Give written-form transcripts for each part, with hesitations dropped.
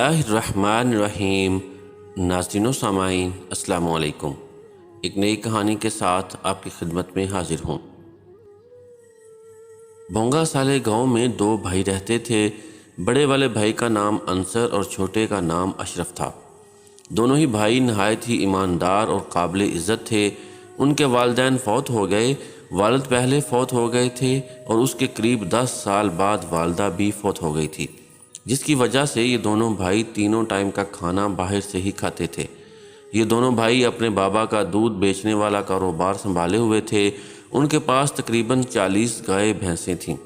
اللہ الرحمن الرحیم۔ ناظرین و سامعین السلام علیکم۔ ایک نئی کہانی کے ساتھ آپ کی خدمت میں حاضر ہوں۔ بھونگا سالے گاؤں میں دو بھائی رہتے تھے۔ بڑے والے بھائی کا نام انصر اور چھوٹے کا نام اشرف تھا۔ دونوں ہی بھائی نہایت ہی ایماندار اور قابل عزت تھے۔ ان کے والدین فوت ہو گئے۔ والد پہلے فوت ہو گئے تھے اور اس کے قریب 10 سال بعد والدہ بھی فوت ہو گئی تھی، جس کی وجہ سے یہ دونوں بھائی تینوں ٹائم کا کھانا باہر سے ہی کھاتے تھے۔ یہ دونوں بھائی اپنے بابا کا دودھ بیچنے والا کاروبار سنبھالے ہوئے تھے۔ ان کے پاس تقریباً 40 گائے بھینسیں تھیں۔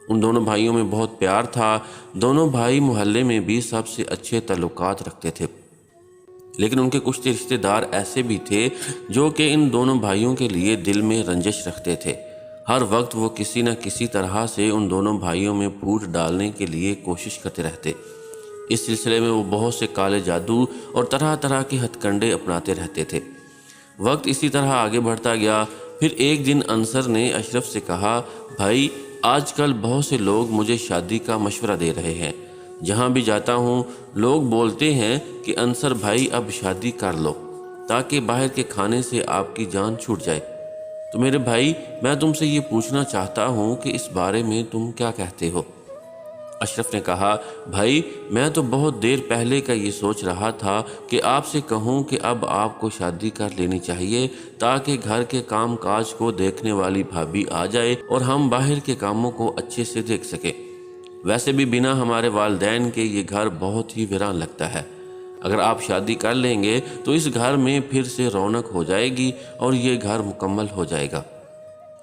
ان دونوں بھائیوں میں بہت پیار تھا۔ دونوں بھائی محلے میں بھی سب سے اچھے تعلقات رکھتے تھے، لیکن ان کے کچھ رشتہ دار ایسے بھی تھے جو کہ ان دونوں بھائیوں کے لیے دل میں رنجش رکھتے تھے۔ ہر وقت وہ کسی نہ کسی طرح سے ان دونوں بھائیوں میں پھوٹ ڈالنے کے لیے کوشش کرتے رہتے۔ اس سلسلے میں وہ بہت سے کالے جادو اور طرح طرح کے ہتھ کنڈے اپناتے رہتے تھے۔ وقت اسی طرح آگے بڑھتا گیا۔ پھر ایک دن انصر نے اشرف سے کہا، بھائی آج کل بہت سے لوگ مجھے شادی کا مشورہ دے رہے ہیں۔ جہاں بھی جاتا ہوں لوگ بولتے ہیں کہ انصر بھائی اب شادی کر لو تاکہ باہر کے کھانے سے آپ کی جان چھوٹ جائے۔ تو میرے بھائی میں تم سے یہ پوچھنا چاہتا ہوں کہ اس بارے میں تم کیا کہتے ہو؟ اشرف نے کہا، بھائی میں تو بہت دیر پہلے کا یہ سوچ رہا تھا کہ آپ سے کہوں کہ اب آپ کو شادی کر لینی چاہیے تاکہ گھر کے کام کاج کو دیکھنے والی بھابھی آ جائے اور ہم باہر کے کاموں کو اچھے سے دیکھ سکیں۔ ویسے بھی بنا ہمارے والدین کے یہ گھر بہت ہی ویران لگتا ہے۔ اگر آپ شادی کر لیں گے تو اس گھر میں پھر سے رونق ہو جائے گی اور یہ گھر مکمل ہو جائے گا۔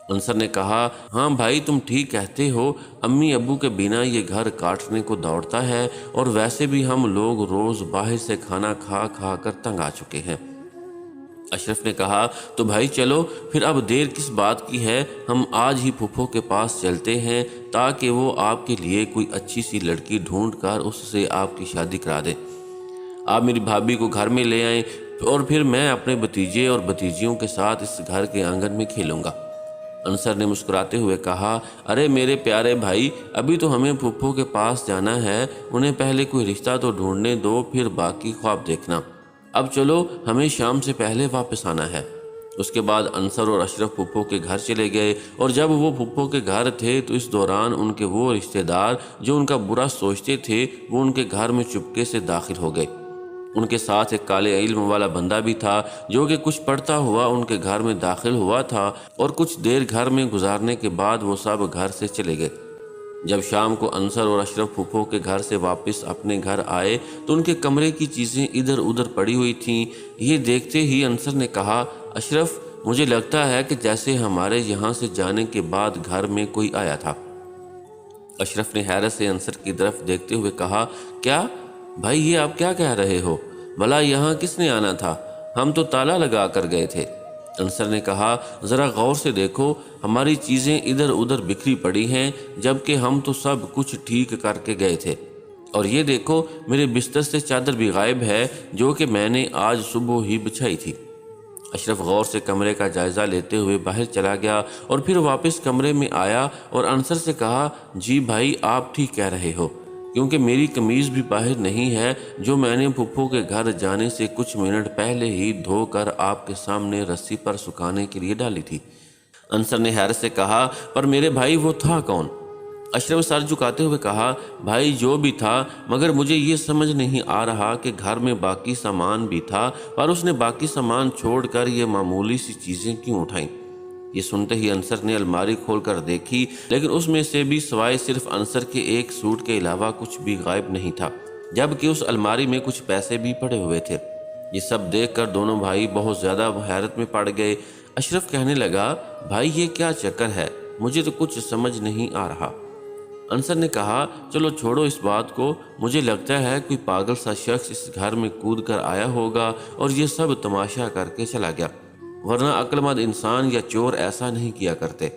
انصر نے کہا، ہاں بھائی تم ٹھیک کہتے ہو، امی ابو کے بنا یہ گھر کاٹنے کو دوڑتا ہے اور ویسے بھی ہم لوگ روز باہر سے کھانا کھا کھا کر تنگ آ چکے ہیں۔ اشرف نے کہا، تو بھائی چلو پھر اب دیر کس بات کی ہے، ہم آج ہی پھپھو کے پاس چلتے ہیں تاکہ وہ آپ کے لیے کوئی اچھی سی لڑکی ڈھونڈ کر اس سے آپ کی شادی کرا دیں۔ آپ میری بھابھی کو گھر میں لے آئیں اور پھر میں اپنے بھتیجے اور بھتیجیوں کے ساتھ اس گھر کے آنگن میں کھیلوں گا۔ انصر نے مسکراتے ہوئے کہا، ارے میرے پیارے بھائی ابھی تو ہمیں پھپھو کے پاس جانا ہے، انہیں پہلے کوئی رشتہ تو ڈھونڈنے دو، پھر باقی خواب دیکھنا۔ اب چلو ہمیں شام سے پہلے واپس آنا ہے۔ اس کے بعد انصر اور اشرف پھپھو کے گھر چلے گئے اور جب وہ پھپھو کے گھر تھے تو اس دوران ان کے وہ رشتہ دار جو ان کا برا سوچتے تھے وہ ان کے گھر میں چپکے سے داخل ہو گئے۔ ان کے ساتھ ایک کالے علم والا بندہ بھی تھا جو کہ کچھ پڑھتا ہوا ان کے گھر میں داخل ہوا تھا اور کچھ دیر گھر میں گزارنے کے بعد وہ سب گھر سے چلے گئے۔ جب شام کو انصر اور اشرف پھپھو کے گھر سے واپس اپنے گھر آئے تو ان کے کمرے کی چیزیں ادھر ادھر پڑی ہوئی تھیں۔ یہ دیکھتے ہی انصر نے کہا، اشرف مجھے لگتا ہے کہ جیسے ہمارے یہاں سے جانے کے بعد گھر میں کوئی آیا تھا۔ اشرف نے حیرت سے انصر کی طرف دیکھتے ہوئے کہا، کیا بھائی یہ آپ کیا کہہ رہے ہو؟ بھلا یہاں کس نے آنا تھا؟ ہم تو تالا لگا کر گئے تھے۔ انصر نے کہا، ذرا غور سے دیکھو، ہماری چیزیں ادھر ادھر بکھری پڑی ہیں جبکہ ہم تو سب کچھ ٹھیک کر کے گئے تھے، اور یہ دیکھو میرے بستر سے چادر بھی غائب ہے جو کہ میں نے آج صبح ہی بچھائی تھی۔ اشرف غور سے کمرے کا جائزہ لیتے ہوئے باہر چلا گیا اور پھر واپس کمرے میں آیا اور انصر سے کہا، جی بھائی آپ ٹھیک کہہ رہے ہو، کیونکہ میری قمیض بھی باہر نہیں ہے جو میں نے پھپھو کے گھر جانے سے کچھ منٹ پہلے ہی دھو کر آپ کے سامنے رسی پر سکھانے کے لیے ڈالی تھی۔ انصر نے حیرت سے کہا، پر میرے بھائی وہ تھا کون؟ اشرف سر جھکاتے ہوئے کہا، بھائی جو بھی تھا، مگر مجھے یہ سمجھ نہیں آ رہا کہ گھر میں باقی سامان بھی تھا پر اس نے باقی سامان چھوڑ کر یہ معمولی سی چیزیں کیوں اٹھائیں؟ یہ سنتے ہی انصر نے الماری کھول کر دیکھی، لیکن اس میں سے بھی سوائے صرف انصر کے ایک سوٹ کے علاوہ کچھ بھی غائب نہیں تھا، جبکہ اس الماری میں کچھ پیسے بھی پڑے ہوئے تھے۔ یہ سب دیکھ کر دونوں بھائی بہت زیادہ حیرت میں پڑ گئے۔ اشرف کہنے لگا، بھائی یہ کیا چکر ہے، مجھے تو کچھ سمجھ نہیں آ رہا۔ انصر نے کہا، چلو چھوڑو اس بات کو، مجھے لگتا ہے کوئی پاگل سا شخص اس گھر میں کود کر آیا ہوگا اور یہ سب تماشا کر کے چلا گیا، ورنہ عقل مند انسان یا چور ایسا نہیں کیا کرتے۔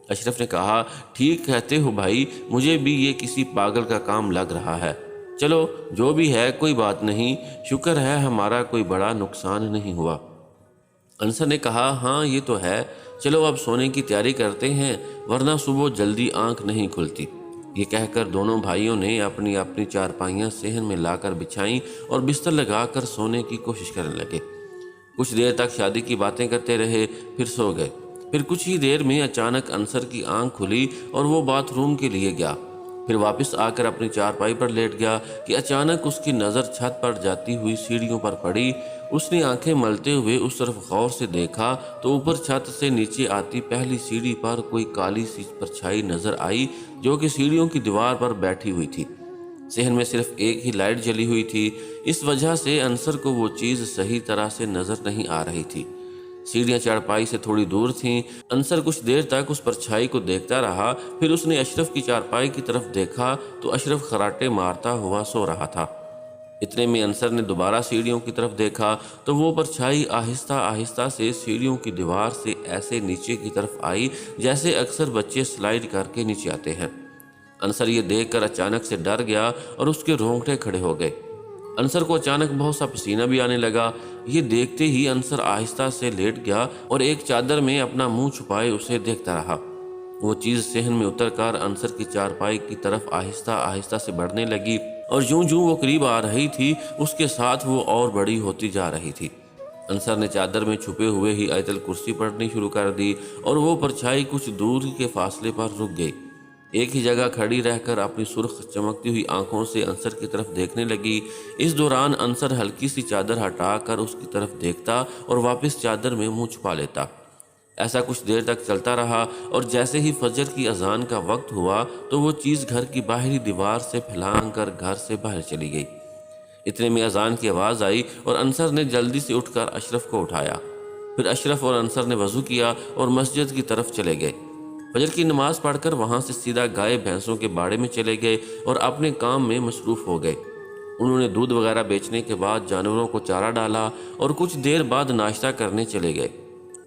اشرف نے کہا، ٹھیک کہتے ہو بھائی، مجھے بھی یہ کسی پاگل کا کام لگ رہا ہے۔ چلو جو بھی ہے کوئی بات نہیں، شکر ہے ہمارا کوئی بڑا نقصان نہیں ہوا۔ انصر نے کہا، ہاں یہ تو ہے، چلو اب سونے کی تیاری کرتے ہیں ورنہ صبح جلدی آنکھ نہیں کھلتی۔ یہ کہہ کر دونوں بھائیوں نے اپنی اپنی چارپائیاں صحن میں لا کر بچھائیں اور بستر لگا کر سونے کی کوشش کرنے لگے۔ کچھ دیر تک شادی کی باتیں کرتے رہے، پھر سو گئے۔ پھر کچھ ہی دیر میں اچانک انصر کی آنکھ کھلی اور وہ باتھ روم کے لیے گیا۔ پھر واپس آ کر اپنی چارپائی پر لیٹ گیا کہ اچانک اس کی نظر چھت پر جاتی ہوئی سیڑھیوں پر پڑی۔ اس نے آنکھیں ملتے ہوئے اس طرف غور سے دیکھا تو اوپر چھت سے نیچے آتی پہلی سیڑھی پر کوئی کالی سی پرچھائی نظر آئی جو کہ سیڑھیوں کی دیوار پر بیٹھی ہوئی تھی۔ صحن میں صرف ایک ہی لائٹ جلی ہوئی تھی، اس وجہ سے انصر کو وہ چیز صحیح طرح سے نظر نہیں آ رہی تھی۔ سیڑھیاں چارپائی سے تھوڑی دور تھیں۔ انصر کچھ دیر تک اس پرچھائی کو دیکھتا رہا، پھر اس نے اشرف کی چارپائی کی طرف دیکھا تو اشرف خراٹے مارتا ہوا سو رہا تھا۔ اتنے میں انصر نے دوبارہ سیڑھیوں کی طرف دیکھا تو وہ پرچھائی آہستہ آہستہ سے سیڑھیوں کی دیوار سے ایسے نیچے کی طرف آئی جیسے اکثر بچے سلائیڈ کر کے نیچے آتے ہیں۔ انصر یہ دیکھ کر اچانک سے ڈر گیا اور اس کے رونگٹے کھڑے ہو گئے۔ انصر کو اچانک بہت سا پسینہ بھی آنے لگا۔ یہ دیکھتے ہی انصر آہستہ سے لیٹ گیا اور ایک چادر میں اپنا منہ چھپائے اسے دیکھتا رہا۔ وہ چیز صحن میں اتر کر انصر کی چارپائی کی طرف آہستہ آہستہ سے بڑھنے لگی اور جوں جوں وہ قریب آ رہی تھی اس کے ساتھ وہ اور بڑی ہوتی جا رہی تھی۔ انصر نے چادر میں چھپے ہوئے ہی آیت الکرسی پڑھنی شروع کر دی اور وہ پرچھائی کچھ دور کے فاصلے پر رک گئی۔ ایک ہی جگہ کھڑی رہ کر اپنی سرخ چمکتی ہوئی آنکھوں سے انصر کی طرف دیکھنے لگی۔ اس دوران انصر ہلکی سی چادر ہٹا کر اس کی طرف دیکھتا اور واپس چادر میں منہ چھپا لیتا۔ ایسا کچھ دیر تک چلتا رہا اور جیسے ہی فجر کی اذان کا وقت ہوا تو وہ چیز گھر کی باہری دیوار سے پھلانگ کر گھر سے باہر چلی گئی۔ اتنے میں اذان کی آواز آئی اور انصر نے جلدی سے اٹھ کر اشرف کو اٹھایا۔ پھر اشرف اور انصر نے وضو کیا اور مسجد کی طرف چلے گئے۔ فجر کی نماز پڑھ کر وہاں سے سیدھا گائے بھینسوں کے باڑے میں چلے گئے اور اپنے کام میں مصروف ہو گئے۔ انہوں نے دودھ وغیرہ بیچنے کے بعد جانوروں کو چارہ ڈالا اور کچھ دیر بعد ناشتہ کرنے چلے گئے۔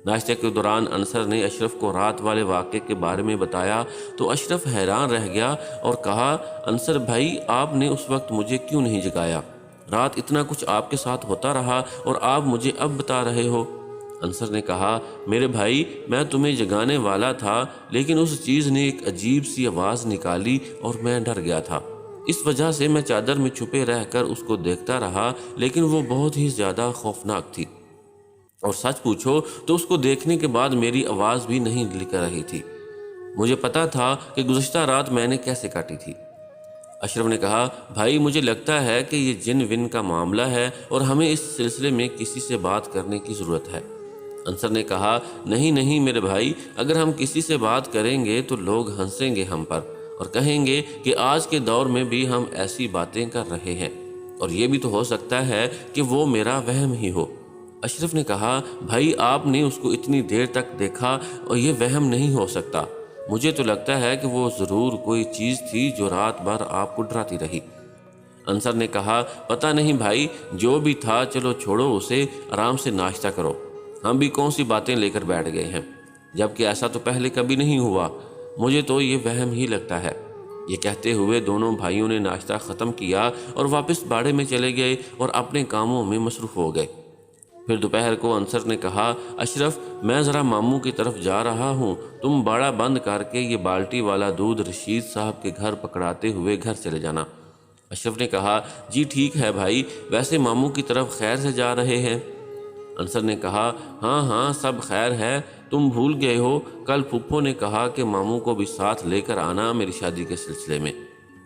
ناشتے کے دوران انصر نے اشرف کو رات والے واقعے کے بارے میں بتایا تو اشرف حیران رہ گیا اور کہا، انصر بھائی آپ نے اس وقت مجھے کیوں نہیں جگایا؟ رات اتنا کچھ آپ کے ساتھ ہوتا رہا اور آپ مجھے اب بتا رہے ہو؟ انصر نے کہا، میرے بھائی میں تمہیں جگانے والا تھا لیکن اس چیز نے ایک عجیب سی آواز نکالی اور میں ڈر گیا تھا۔ اس وجہ سے میں چادر میں چھپے رہ کر اس کو دیکھتا رہا لیکن وہ بہت ہی زیادہ خوفناک تھی، اور سچ پوچھو تو اس کو دیکھنے کے بعد میری آواز بھی نہیں نکل رہی تھی۔ مجھے پتا تھا کہ گزشتہ رات میں نے کیسے کاٹی تھی۔ اشرف نے کہا، بھائی مجھے لگتا ہے کہ یہ جن ون کا معاملہ ہے اور ہمیں اس سلسلے میں کسی سے بات کرنے کی ضرورت ہے۔ انصر نے کہا، نہیں نہیں میرے بھائی، اگر ہم کسی سے بات کریں گے تو لوگ ہنسیں گے ہم پر اور کہیں گے کہ آج کے دور میں بھی ہم ایسی باتیں کر رہے ہیں، اور یہ بھی تو ہو سکتا ہے کہ وہ میرا وہم ہی ہو۔ اشرف نے کہا، بھائی آپ نے اس کو اتنی دیر تک دیکھا اور یہ وہم نہیں ہو سکتا۔ مجھے تو لگتا ہے کہ وہ ضرور کوئی چیز تھی جو رات بھر آپ کو ڈراتی رہی۔ انصر نے کہا، پتہ نہیں بھائی، جو بھی تھا چلو چھوڑو اسے، آرام سے ناشتہ کرو، ہم بھی کون سی باتیں لے کر بیٹھ گئے ہیں، جبکہ ایسا تو پہلے کبھی نہیں ہوا، مجھے تو یہ وہم ہی لگتا ہے۔ یہ کہتے ہوئے دونوں بھائیوں نے ناشتہ ختم کیا اور واپس باڑے میں چلے گئے اور اپنے کاموں میں مصروف ہو گئے۔ پھر دوپہر کو انصر نے کہا، اشرف میں ذرا ماموں کی طرف جا رہا ہوں، تم باڑا بند کر کے یہ بالٹی والا دودھ رشید صاحب کے گھر پکڑاتے ہوئے گھر چلے جانا۔ اشرف نے کہا، جی ٹھیک ہے بھائی، ویسے ماموں کی طرف خیر سے جا رہے ہیں؟ انصر نے کہا، ہاں ہاں سب خیر ہے، تم بھول گئے ہو، کل پھپھو نے کہا کہ ماموں کو بھی ساتھ لے کر آنا میری شادی کے سلسلے میں۔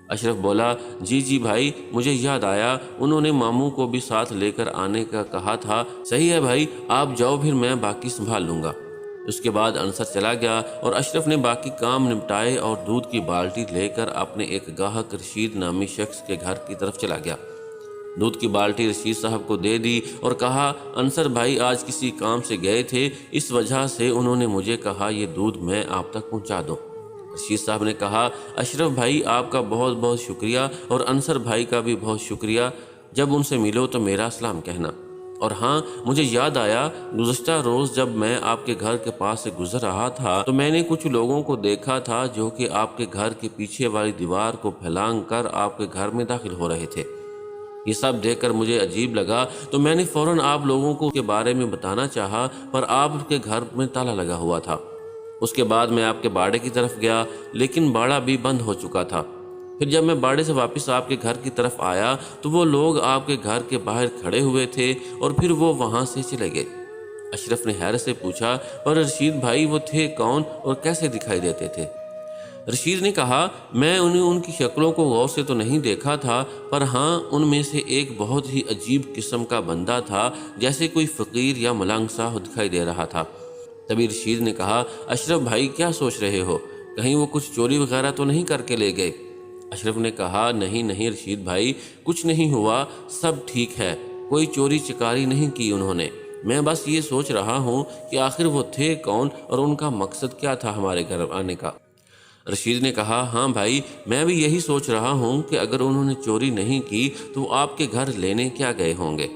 اشرف بولا، جی جی بھائی مجھے یاد آیا، انہوں نے ماموں کو بھی ساتھ لے کر آنے کا کہا تھا۔ صحیح ہے بھائی، آپ جاؤ، پھر میں باقی سنبھال لوں گا۔ اس کے بعد انصر چلا گیا اور اشرف نے باقی کام نپٹائے اور دودھ کی بالٹی لے کر اپنے ایک گاہک رشید نامی شخص کے گھر کی طرف چلا گیا۔ دودھ کی بالٹی رشید صاحب کو دے دی اور کہا، انصر بھائی آج کسی کام سے گئے تھے، اس وجہ سے انہوں نے مجھے کہا یہ دودھ میں آپ تک پہنچا دوں۔ رشید صاحب نے کہا، اشرف بھائی آپ کا بہت بہت شکریہ اور انصر بھائی کا بھی بہت شکریہ، جب ان سے ملو تو میرا سلام کہنا۔ اور ہاں مجھے یاد آیا، گزشتہ روز جب میں آپ کے گھر کے پاس سے گزر رہا تھا تو میں نے کچھ لوگوں کو دیکھا تھا جو کہ آپ کے گھر کے پیچھے والی دیوار کو پھیلانگ کر آپ کے گھر میں داخل ہو رہے تھے۔ یہ سب دیکھ کر مجھے عجیب لگا تو میں نے فوراً آپ لوگوں کو کے بارے میں بتانا چاہا، پر آپ کے گھر میں تالا لگا ہوا تھا۔ اس کے بعد میں آپ کے باڑے کی طرف گیا لیکن باڑا بھی بند ہو چکا تھا۔ پھر جب میں باڑے سے واپس آپ کے گھر کی طرف آیا تو وہ لوگ آپ کے گھر کے باہر کھڑے ہوئے تھے اور پھر وہ وہاں سے چلے گئے۔ اشرف نے حیرت سے پوچھا، پر رشید بھائی وہ تھے کون اور کیسے دکھائی دیتے تھے؟ رشید نے کہا، میں انہیں ان کی شکلوں کو غور سے تو نہیں دیکھا تھا، پر ہاں ان میں سے ایک بہت ہی عجیب قسم کا بندہ تھا، جیسے کوئی فقیر یا ملنگ سا دکھائی دے رہا تھا۔ تبھی رشید نے کہا، اشرف بھائی کیا سوچ رہے ہو؟ کہیں وہ کچھ چوری وغیرہ تو نہیں کر کے لے گئے؟ اشرف نے کہا، نہیں نہیں رشید بھائی، کچھ نہیں ہوا، سب ٹھیک ہے، کوئی چوری چکاری نہیں کی انہوں نے۔ میں بس یہ سوچ رہا ہوں کہ آخر وہ تھے کون اور ان کا مقصد کیا تھا ہمارے گھر آنے کا۔ رشید نے کہا، ہاں بھائی، میں بھی یہی سوچ رہا ہوں کہ اگر انہوں نے چوری نہیں کی تو وہ آپ کے گھر لینے کیا گئے ہوں گے۔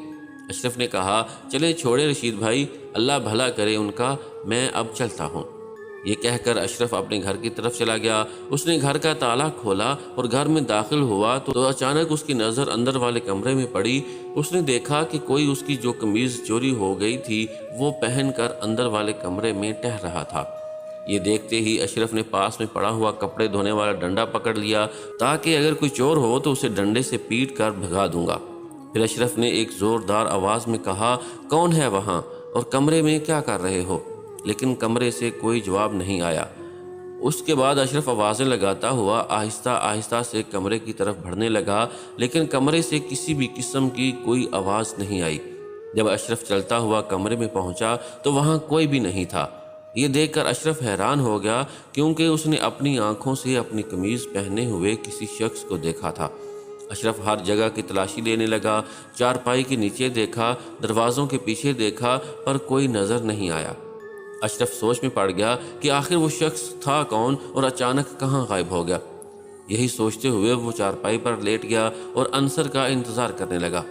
اشرف نے کہا، چلے چھوڑے رشید بھائی، اللہ بھلا کرے ان کا، میں اب چلتا ہوں۔ یہ کہہ کر اشرف اپنے گھر کی طرف چلا گیا۔ اس نے گھر کا تالا کھولا اور گھر میں داخل ہوا تو اچانک اس کی نظر اندر والے کمرے میں پڑی۔ اس نے دیکھا کہ کوئی اس کی جو قمیض چوری ہو گئی تھی وہ پہن کر اندر والے کمرے میں ٹہل رہا تھا۔ یہ دیکھتے ہی اشرف نے پاس میں پڑا ہوا کپڑے دھونے والا ڈنڈا پکڑ لیا تاکہ اگر کوئی چور ہو تو اسے ڈنڈے سے پیٹ کر بھگا دوں گا۔ پھر اشرف نے ایک زوردار آواز میں کہا، کون ہے وہاں اور کمرے میں کیا کر رہے ہو؟ لیکن کمرے سے کوئی جواب نہیں آیا۔ اس کے بعد اشرف آوازیں لگاتا ہوا آہستہ آہستہ سے کمرے کی طرف بڑھنے لگا، لیکن کمرے سے کسی بھی قسم کی کوئی آواز نہیں آئی۔ جب اشرف چلتا ہوا کمرے میں پہنچا تو وہاں کوئی بھی نہیں تھا۔ یہ دیکھ کر اشرف حیران ہو گیا، کیونکہ اس نے اپنی آنکھوں سے اپنی قمیض پہنے ہوئے کسی شخص کو دیکھا تھا۔ اشرف ہر جگہ کی تلاشی لینے لگا، چارپائی کے نیچے دیکھا، دروازوں کے پیچھے دیکھا، پر کوئی نظر نہیں آیا۔ اشرف سوچ میں پڑ گیا کہ آخر وہ شخص تھا کون اور اچانک کہاں غائب ہو گیا۔ یہی سوچتے ہوئے وہ چارپائی پر لیٹ گیا اور انصر کا انتظار کرنے لگا۔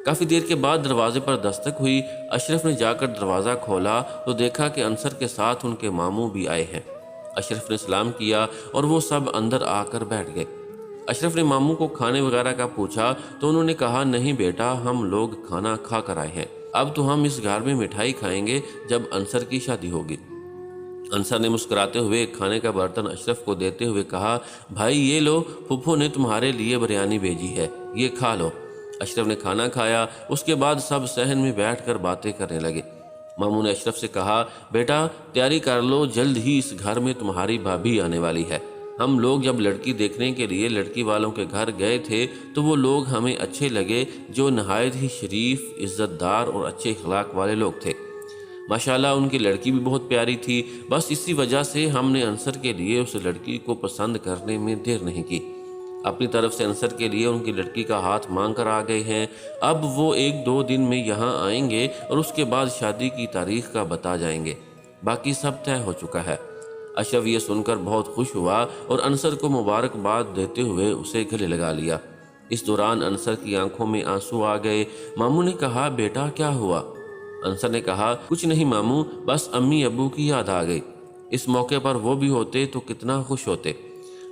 کافی دیر کے بعد دروازے پر دستک ہوئی۔ اشرف نے جا کر دروازہ کھولا تو دیکھا کہ انصر کے ساتھ ان کے ماموں بھی آئے ہیں۔ اشرف نے سلام کیا اور وہ سب اندر آ کر بیٹھ گئے۔ اشرف نے ماموں کو کھانے وغیرہ کا پوچھا تو انہوں نے کہا، نہیں بیٹا، ہم لوگ کھانا کھا کر آئے ہیں، اب تو ہم اس گھر میں مٹھائی کھائیں گے جب انصر کی شادی ہوگی۔ انصر نے مسکراتے ہوئے ایک کھانے کا برتن اشرف کو دیتے ہوئے کہا، بھائی یہ لو، پھپھو نے تمہارے لیے بریانی بھیجی ہے، یہ کھا لو۔ اشرف نے کھانا کھایا۔ اس کے بعد سب صحن میں بیٹھ کر باتیں کرنے لگے۔ ماموں نے اشرف سے کہا، بیٹا تیاری کر لو، جلد ہی اس گھر میں تمہاری بھابھی آنے والی ہے۔ ہم لوگ جب لڑکی دیکھنے کے لیے لڑکی والوں کے گھر گئے تھے تو وہ لوگ ہمیں اچھے لگے، جو نہایت ہی شریف، عزت دار اور اچھے اخلاق والے لوگ تھے۔ ماشاءاللہ ان کی لڑکی بھی بہت پیاری تھی، بس اسی وجہ سے ہم نے انصر کے لیے اس لڑکی کو پسند کرنے میں دیر نہیں کی۔ اپنی طرف سے انصر کے لیے ان کی لڑکی کا ہاتھ مانگ کر آ گئے ہیں۔ اب وہ 1-2 دن میں یہاں آئیں گے اور اس کے بعد شادی کی تاریخ کا بتا جائیں گے، باقی سب طے ہو چکا ہے۔ اشرف یہ سن کر بہت خوش ہوا اور انصر کو مبارکباد دیتے ہوئے اسے گلے لگا لیا۔ اس دوران انصر کی آنکھوں میں آنسو آ گئے۔ ماموں نے کہا، بیٹا کیا ہوا؟ انصر نے کہا، کچھ نہیں ماموں، بس امی ابو کی یاد آ گئی، اس موقع پر وہ بھی ہوتے تو کتنا خوش ہوتے۔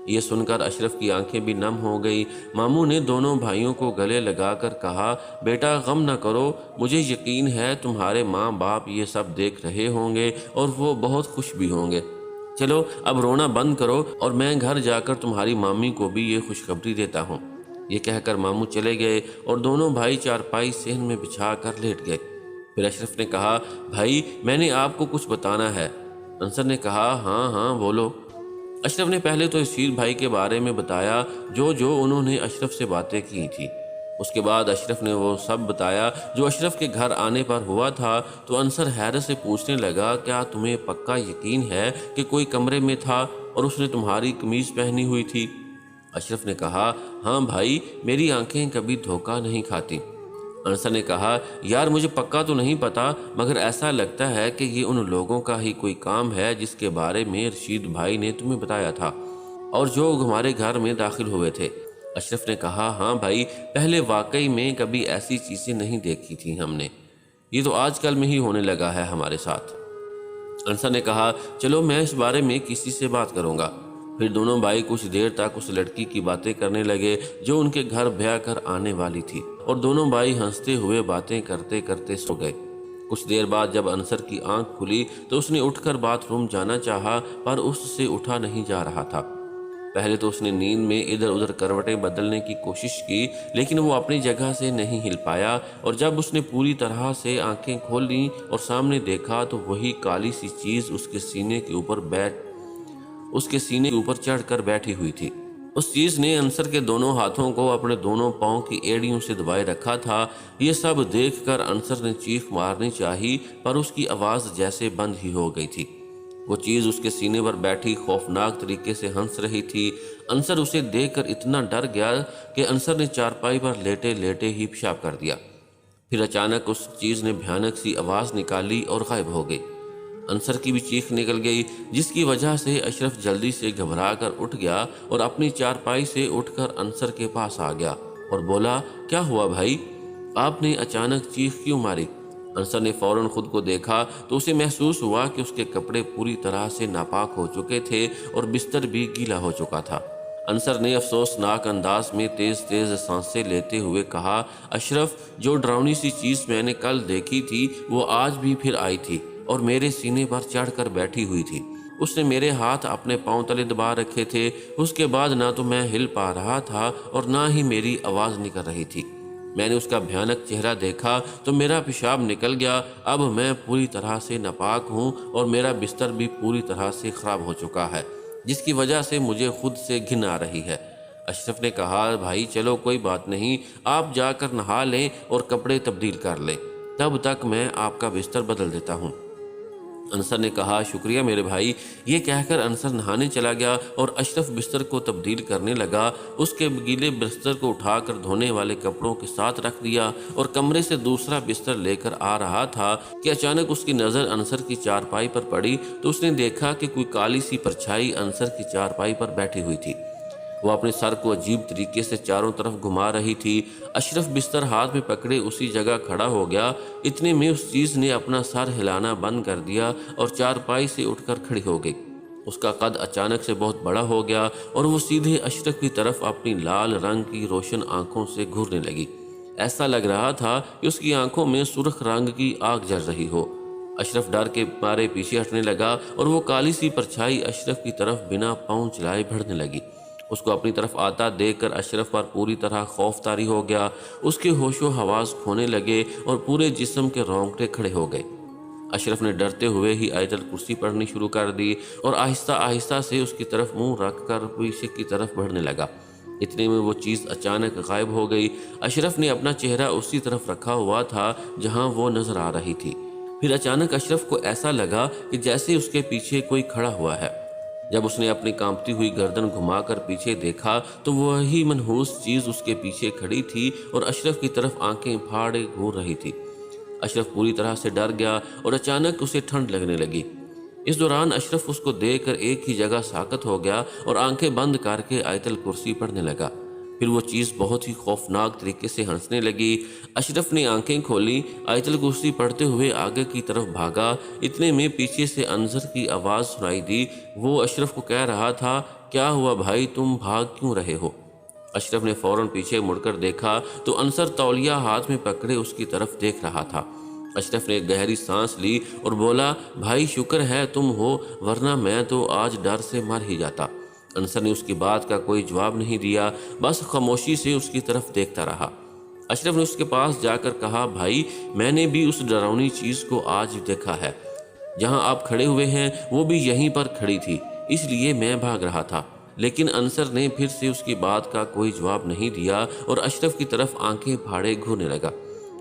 یہ سن کر اشرف کی آنکھیں بھی نم ہو گئی۔ ماموں نے دونوں بھائیوں کو گلے لگا کر کہا، بیٹا غم نہ کرو، مجھے یقین ہے تمہارے ماں باپ یہ سب دیکھ رہے ہوں گے اور وہ بہت خوش بھی ہوں گے۔ چلو اب رونا بند کرو اور میں گھر جا کر تمہاری مامی کو بھی یہ خوشخبری دیتا ہوں۔ یہ کہہ کر ماموں چلے گئے اور دونوں بھائی چارپائی صحن میں بچھا کر لیٹ گئے۔ پھر اشرف نے کہا، بھائی میں نے آپ کو کچھ بتانا ہے۔ انصر نے کہا، ہاں ہاں بولو۔ اشرف نے پہلے تو رشید بھائی کے بارے میں بتایا جو انہوں نے اشرف سے باتیں کی تھی۔ اس کے بعد اشرف نے وہ سب بتایا جو اشرف کے گھر آنے پر ہوا تھا تو انصر حیرت سے پوچھنے لگا، کیا تمہیں پکا یقین ہے کہ کوئی کمرے میں تھا اور اس نے تمہاری قمیض پہنی ہوئی تھی؟ اشرف نے کہا، ہاں بھائی، میری آنکھیں کبھی دھوکہ نہیں کھاتی۔ انصر نے کہا، یار مجھے پکا تو نہیں پتا، مگر ایسا لگتا ہے کہ یہ ان لوگوں کا ہی کوئی کام ہے جس کے بارے میں رشید بھائی نے تمہیں بتایا تھا اور جو ہمارے گھر میں داخل ہوئے تھے۔ اشرف نے کہا، ہاں بھائی، پہلے واقعی میں کبھی ایسی چیزیں نہیں دیکھی تھیں ہم نے، یہ تو آج کل میں ہی ہونے لگا ہے ہمارے ساتھ۔ انصر نے کہا، چلو میں اس بارے میں کسی سے بات کروں گا۔ پھر دونوں بھائی کچھ دیر تک اس لڑکی کی باتیں کرنے لگے جو ان کے گھر بیاہ کر آنے والی تھی، اور دونوں بھائی ہنستے ہوئے باتیں کرتے کرتے سو گئے۔ کچھ دیر بعد جب انصر کی آنکھ کھلی تو اس نے اٹھ کر باتھ روم جانا چاہا، پر اس سے اٹھا نہیں جا رہا تھا۔ پہلے تو اس نے نیند میں ادھر ادھر کروٹیں بدلنے کی کوشش کی، لیکن وہ اپنی جگہ سے نہیں ہل پایا، اور جب اس نے پوری طرح سے آنکھیں کھول لیں اور سامنے دیکھا تو وہی کالی سی چیز اس کے سینے کے اوپر چڑھ کر بیٹھی ہوئی تھی۔ اس چیز نے انصر کے دونوں ہاتھوں کو اپنے دونوں پاؤں کی ایڑیوں سے دبائے رکھا تھا۔ یہ سب دیکھ کر انصر نے چیخ مارنی چاہی، پر اس کی آواز جیسے بند ہی ہو گئی تھی۔ وہ چیز اس کے سینے پر بیٹھی خوفناک طریقے سے ہنس رہی تھی۔ انصر اسے دیکھ کر اتنا ڈر گیا کہ انصر نے چارپائی پر لیٹے لیٹے ہی پیشاب کر دیا۔ پھر اچانک اس چیز نے بھیانک سی آواز نکالی اور غائب ہو گئی۔ انصر کی بھی چیخ نکل گئی، جس کی وجہ سے اشرف جلدی سے گھبرا کر اٹھ گیا اور اپنی چارپائی سے اٹھ کر انصر کے پاس آ گیا اور بولا، کیا ہوا بھائی؟ آپ نے اچانک چیخ کیوں ماری؟ انصر نے فوراً خود کو دیکھا تو اسے محسوس ہوا کہ اس کے کپڑے پوری طرح سے ناپاک ہو چکے تھے اور بستر بھی گیلا ہو چکا تھا۔ انصر نے افسوسناک انداز میں تیز تیز سانسیں لیتے ہوئے کہا، اشرف، جو ڈراؤنی سی چیز میں نے کل دیکھی تھی وہ آج بھی پھر آئی تھی اور میرے سینے پر چڑھ کر بیٹھی ہوئی تھی۔ اس نے میرے ہاتھ اپنے پاؤں تلے دبا رکھے تھے۔ اس کے بعد نہ تو میں ہل پا رہا تھا اور نہ ہی میری آواز نکل رہی تھی۔ میں نے اس کا بھیانک چہرہ دیکھا تو میرا پیشاب نکل گیا۔ اب میں پوری طرح سے ناپاک ہوں اور میرا بستر بھی پوری طرح سے خراب ہو چکا ہے، جس کی وجہ سے مجھے خود سے گھن آ رہی ہے۔ اشرف نے کہا، بھائی چلو کوئی بات نہیں، آپ جا کر نہا لیں اور کپڑے تبدیل کر لیں، تب تک میں آپ کا بستر بدل دیتا ہوں۔ انصر نے کہا، شکریہ میرے بھائی۔ یہ کہہ کر انصر نہانے چلا گیا اور اشرف بستر کو تبدیل کرنے لگا۔ اس کے گیلے بستر کو اٹھا کر دھونے والے کپڑوں کے ساتھ رکھ دیا اور کمرے سے دوسرا بستر لے کر آ رہا تھا کہ اچانک اس کی نظر انصر کی چارپائی پر پڑی تو اس نے دیکھا کہ کوئی کالی سی پرچھائی انصر کی چارپائی پر بیٹھی ہوئی تھی۔ وہ اپنے سر کو عجیب طریقے سے چاروں طرف گھما رہی تھی۔ اشرف بستر ہاتھ میں پکڑے اسی جگہ کھڑا ہو گیا۔ اتنے میں اس چیز نے اپنا سر ہلانا بند کر دیا اور چارپائی سے اٹھ کر کھڑی ہو گئی۔ اس کا قد اچانک سے بہت بڑا ہو گیا اور وہ سیدھے اشرف کی طرف اپنی لال رنگ کی روشن آنکھوں سے گھورنے لگی۔ ایسا لگ رہا تھا کہ اس کی آنکھوں میں سرخ رنگ کی آگ جل رہی ہو۔ اشرف ڈر کے مارے پیچھے ہٹنے لگا اور وہ کالی سی پرچھائی اشرف کی طرف بنا پاؤں چلائے بڑھنے لگی۔ اس کو اپنی طرف آتا دیکھ کر اشرف پر پوری طرح خوف طاری ہو گیا۔ اس کے ہوش و حواس کھونے لگے اور پورے جسم کے رونگٹے کھڑے ہو گئے۔ اشرف نے ڈرتے ہوئے ہی آیت الکرسی پڑھنی شروع کر دی اور آہستہ آہستہ سے اس کی طرف منہ رکھ کر پیچھے کی طرف بڑھنے لگا۔ اتنے میں وہ چیز اچانک غائب ہو گئی۔ اشرف نے اپنا چہرہ اسی طرف رکھا ہوا تھا جہاں وہ نظر آ رہی تھی۔ پھر اچانک اشرف کو ایسا لگا کہ جیسے اس کے پیچھے کوئی کھڑا ہوا ہے۔ جب اس نے اپنی کانپتی ہوئی گردن گھما کر پیچھے دیکھا تو وہی منحوس چیز اس کے پیچھے کھڑی تھی اور اشرف کی طرف آنکھیں پھاڑے گھور رہی تھی۔ اشرف پوری طرح سے ڈر گیا اور اچانک اسے ٹھنڈ لگنے لگی۔ اس دوران اشرف اس کو دیکھ کر ایک ہی جگہ ساکت ہو گیا اور آنکھیں بند کر کے آیت الکرسی پڑھنے لگا۔ پھر وہ چیز بہت ہی خوفناک طریقے سے ہنسنے لگی۔ اشرف نے آنکھیں کھولی، آیت الکرسی پڑھتے ہوئے آگے کی طرف بھاگا۔ اتنے میں پیچھے سے انصر کی آواز سنائی دی۔ وہ اشرف کو کہہ رہا تھا، کیا ہوا بھائی، تم بھاگ کیوں رہے ہو؟ اشرف نے فوراً پیچھے مڑ کر دیکھا تو انصر تولیہ ہاتھ میں پکڑے اس کی طرف دیکھ رہا تھا۔ اشرف نے ایک گہری سانس لی اور بولا، بھائی شکر ہے تم ہو، ورنہ میں تو آج ڈر سے مر ہی جاتا۔ انصر نے اس کی بات کا کوئی جواب نہیں دیا، بس خاموشی سے اس کی طرف دیکھتا رہا۔ اشرف نے اس کے پاس جا کر کہا، بھائی میں نے بھی اس ڈراؤنی چیز کو آج دیکھا ہے۔ جہاں آپ کھڑے ہوئے ہیں وہ بھی یہیں پر کھڑی تھی، اس لیے میں بھاگ رہا تھا۔ لیکن انصر نے پھر سے اس کی بات کا کوئی جواب نہیں دیا اور اشرف کی طرف آنکھیں پھاڑے گھورنے لگا۔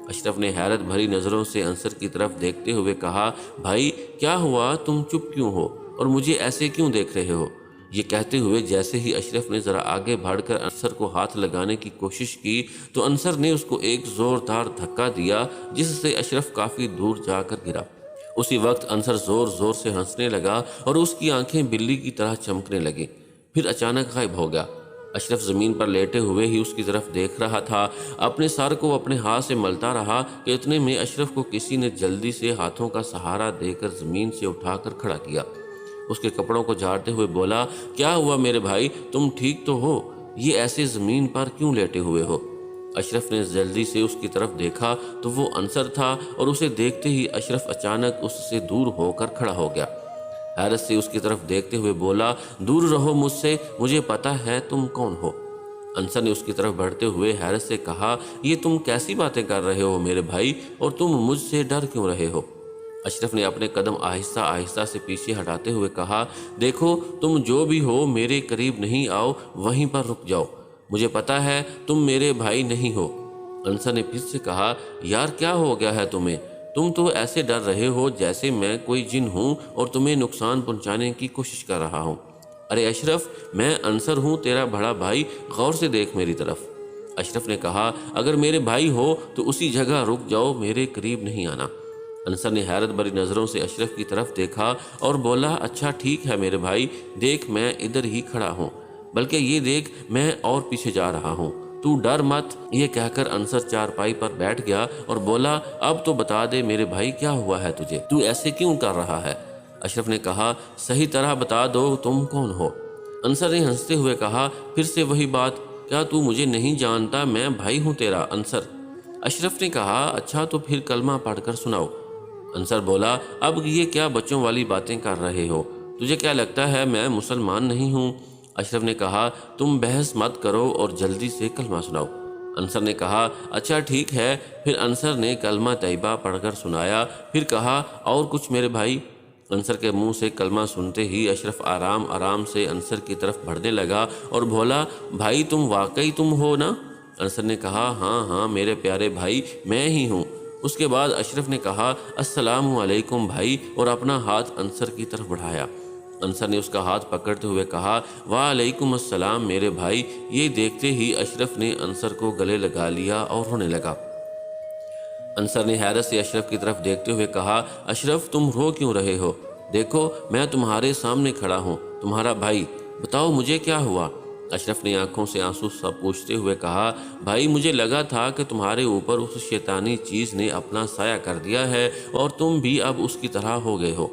اشرف نے حیرت بھری نظروں سے انصر کی طرف دیکھتے ہوئے کہا، بھائی کیا ہوا، تم چپ کیوں ہو اور مجھے ایسے کیوں دیکھ رہے ہو؟ یہ کہتے ہوئے جیسے ہی اشرف نے ذرا آگے بڑھ کر انصر کو ہاتھ لگانے کی کوشش کی تو انصر نے اس کو ایک زوردار دھکا دیا جس سے اشرف کافی دور جا کر گرا۔ اسی وقت انصر زور زور سے ہنسنے لگا اور اس کی آنکھیں بلی کی طرح چمکنے لگیں، پھر اچانک غائب ہو گیا۔ اشرف زمین پر لیٹے ہوئے ہی اس کی طرف دیکھ رہا تھا، اپنے سر کو اپنے ہاتھ سے ملتا رہا کہ اتنے میں اشرف کو کسی نے جلدی سے ہاتھوں کا سہارا دے کر زمین سے اٹھا کر کھڑا کیا۔ اس کے کپڑوں کو جھاڑتے ہوئے بولا، کیا ہوا میرے بھائی، تم ٹھیک تو ہو؟ یہ ایسے زمین پر کیوں لیٹے ہوئے ہو؟ اشرف نے جلدی سے اس کی طرف دیکھا تو وہ انصر تھا اور اسے دیکھتے ہی اشرف اچانک اس سے دور ہو کر کھڑا ہو گیا۔ حیرت سے اس کی طرف دیکھتے ہوئے بولا، دور رہو مجھ سے، مجھے پتہ ہے تم کون ہو۔ انصر نے اس کی طرف بڑھتے ہوئے حیرت سے کہا، یہ تم کیسی باتیں کر رہے ہو میرے بھائی، اور تم مجھ سے ڈر کیوں رہے ہو؟ اشرف نے اپنے قدم آہستہ آہستہ سے پیچھے ہٹاتے ہوئے کہا، دیکھو تم جو بھی ہو میرے قریب نہیں آؤ، وہیں پر رک جاؤ، مجھے پتہ ہے تم میرے بھائی نہیں ہو۔ انصر نے پھر سے کہا، یار کیا ہو گیا ہے تمہیں؟ تم تو ایسے ڈر رہے ہو جیسے میں کوئی جن ہوں اور تمہیں نقصان پہنچانے کی کوشش کر رہا ہوں۔ ارے اشرف، میں انصر ہوں، تیرا بڑا بھائی، غور سے دیکھ میری طرف۔ اشرف نے کہا، اگر میرے بھائی ہو تو اسی جگہ رک جاؤ، میرے قریب نہیں آنا۔ انصر نے حیرت بھری نظروں سے اشرف کی طرف دیکھا اور بولا، اچھا ٹھیک ہے میرے بھائی، دیکھ میں ادھر ہی کھڑا ہوں، بلکہ یہ دیکھ میں اور پیچھے جا رہا ہوں، تو ڈر مت۔ یہ کہہ کر انصر چارپائی پر بیٹھ گیا اور بولا، اب تو بتا دے میرے بھائی، کیا ہوا ہے تجھے؟ تو ایسے کیوں کر رہا ہے؟ اشرف نے کہا، صحیح طرح بتا دو تم کون ہو۔ انصر نے ہنستے ہوئے کہا، پھر سے وہی بات، کیا تو مجھے نہیں جانتا؟ میں بھائی ہوں تیرا، انصر۔ اشرف نے کہا، اچھا تو پھر کلمہ پڑھ کر سناؤ۔ انصر بولا، اب یہ کیا بچوں والی باتیں کر رہے ہو؟ تجھے کیا لگتا ہے میں مسلمان نہیں ہوں؟ اشرف نے کہا، تم بحث مت کرو اور جلدی سے کلمہ سناؤ۔ انصر نے کہا، اچھا ٹھیک ہے۔ پھر انصر نے کلمہ طیبہ پڑھ کر سنایا، پھر کہا، اور کچھ میرے بھائی؟ انصر کے منہ سے کلمہ سنتے ہی اشرف آرام آرام سے انصر کی طرف بڑھنے لگا اور بولا، بھائی تم واقعی تم ہو نا؟ انصر نے کہا، ہاں ہاں میرے پیارے بھائی، میں ہی ہوں۔ اس کے بعد اشرف نے کہا، السلام علیکم بھائی، اور اپنا ہاتھ انصر کی طرف بڑھایا۔ انصر نے اس کا ہاتھ پکڑتے ہوئے کہا، وعلیکم السلام میرے بھائی۔ یہ دیکھتے ہی اشرف نے انصر کو گلے لگا لیا اور رونے لگا۔ انصر نے حیرت سے اشرف کی طرف دیکھتے ہوئے کہا، اشرف تم رو کیوں رہے ہو؟ دیکھو میں تمہارے سامنے کھڑا ہوں، تمہارا بھائی، بتاؤ مجھے کیا ہوا؟ اشرف نے آنکھوں سے آنسو سب پوچھتے ہوئے کہا، بھائی مجھے لگا تھا کہ تمہارے اوپر اس شیطانی چیز نے اپنا سایہ کر دیا ہے اور تم بھی اب اس کی طرح ہو گئے ہو۔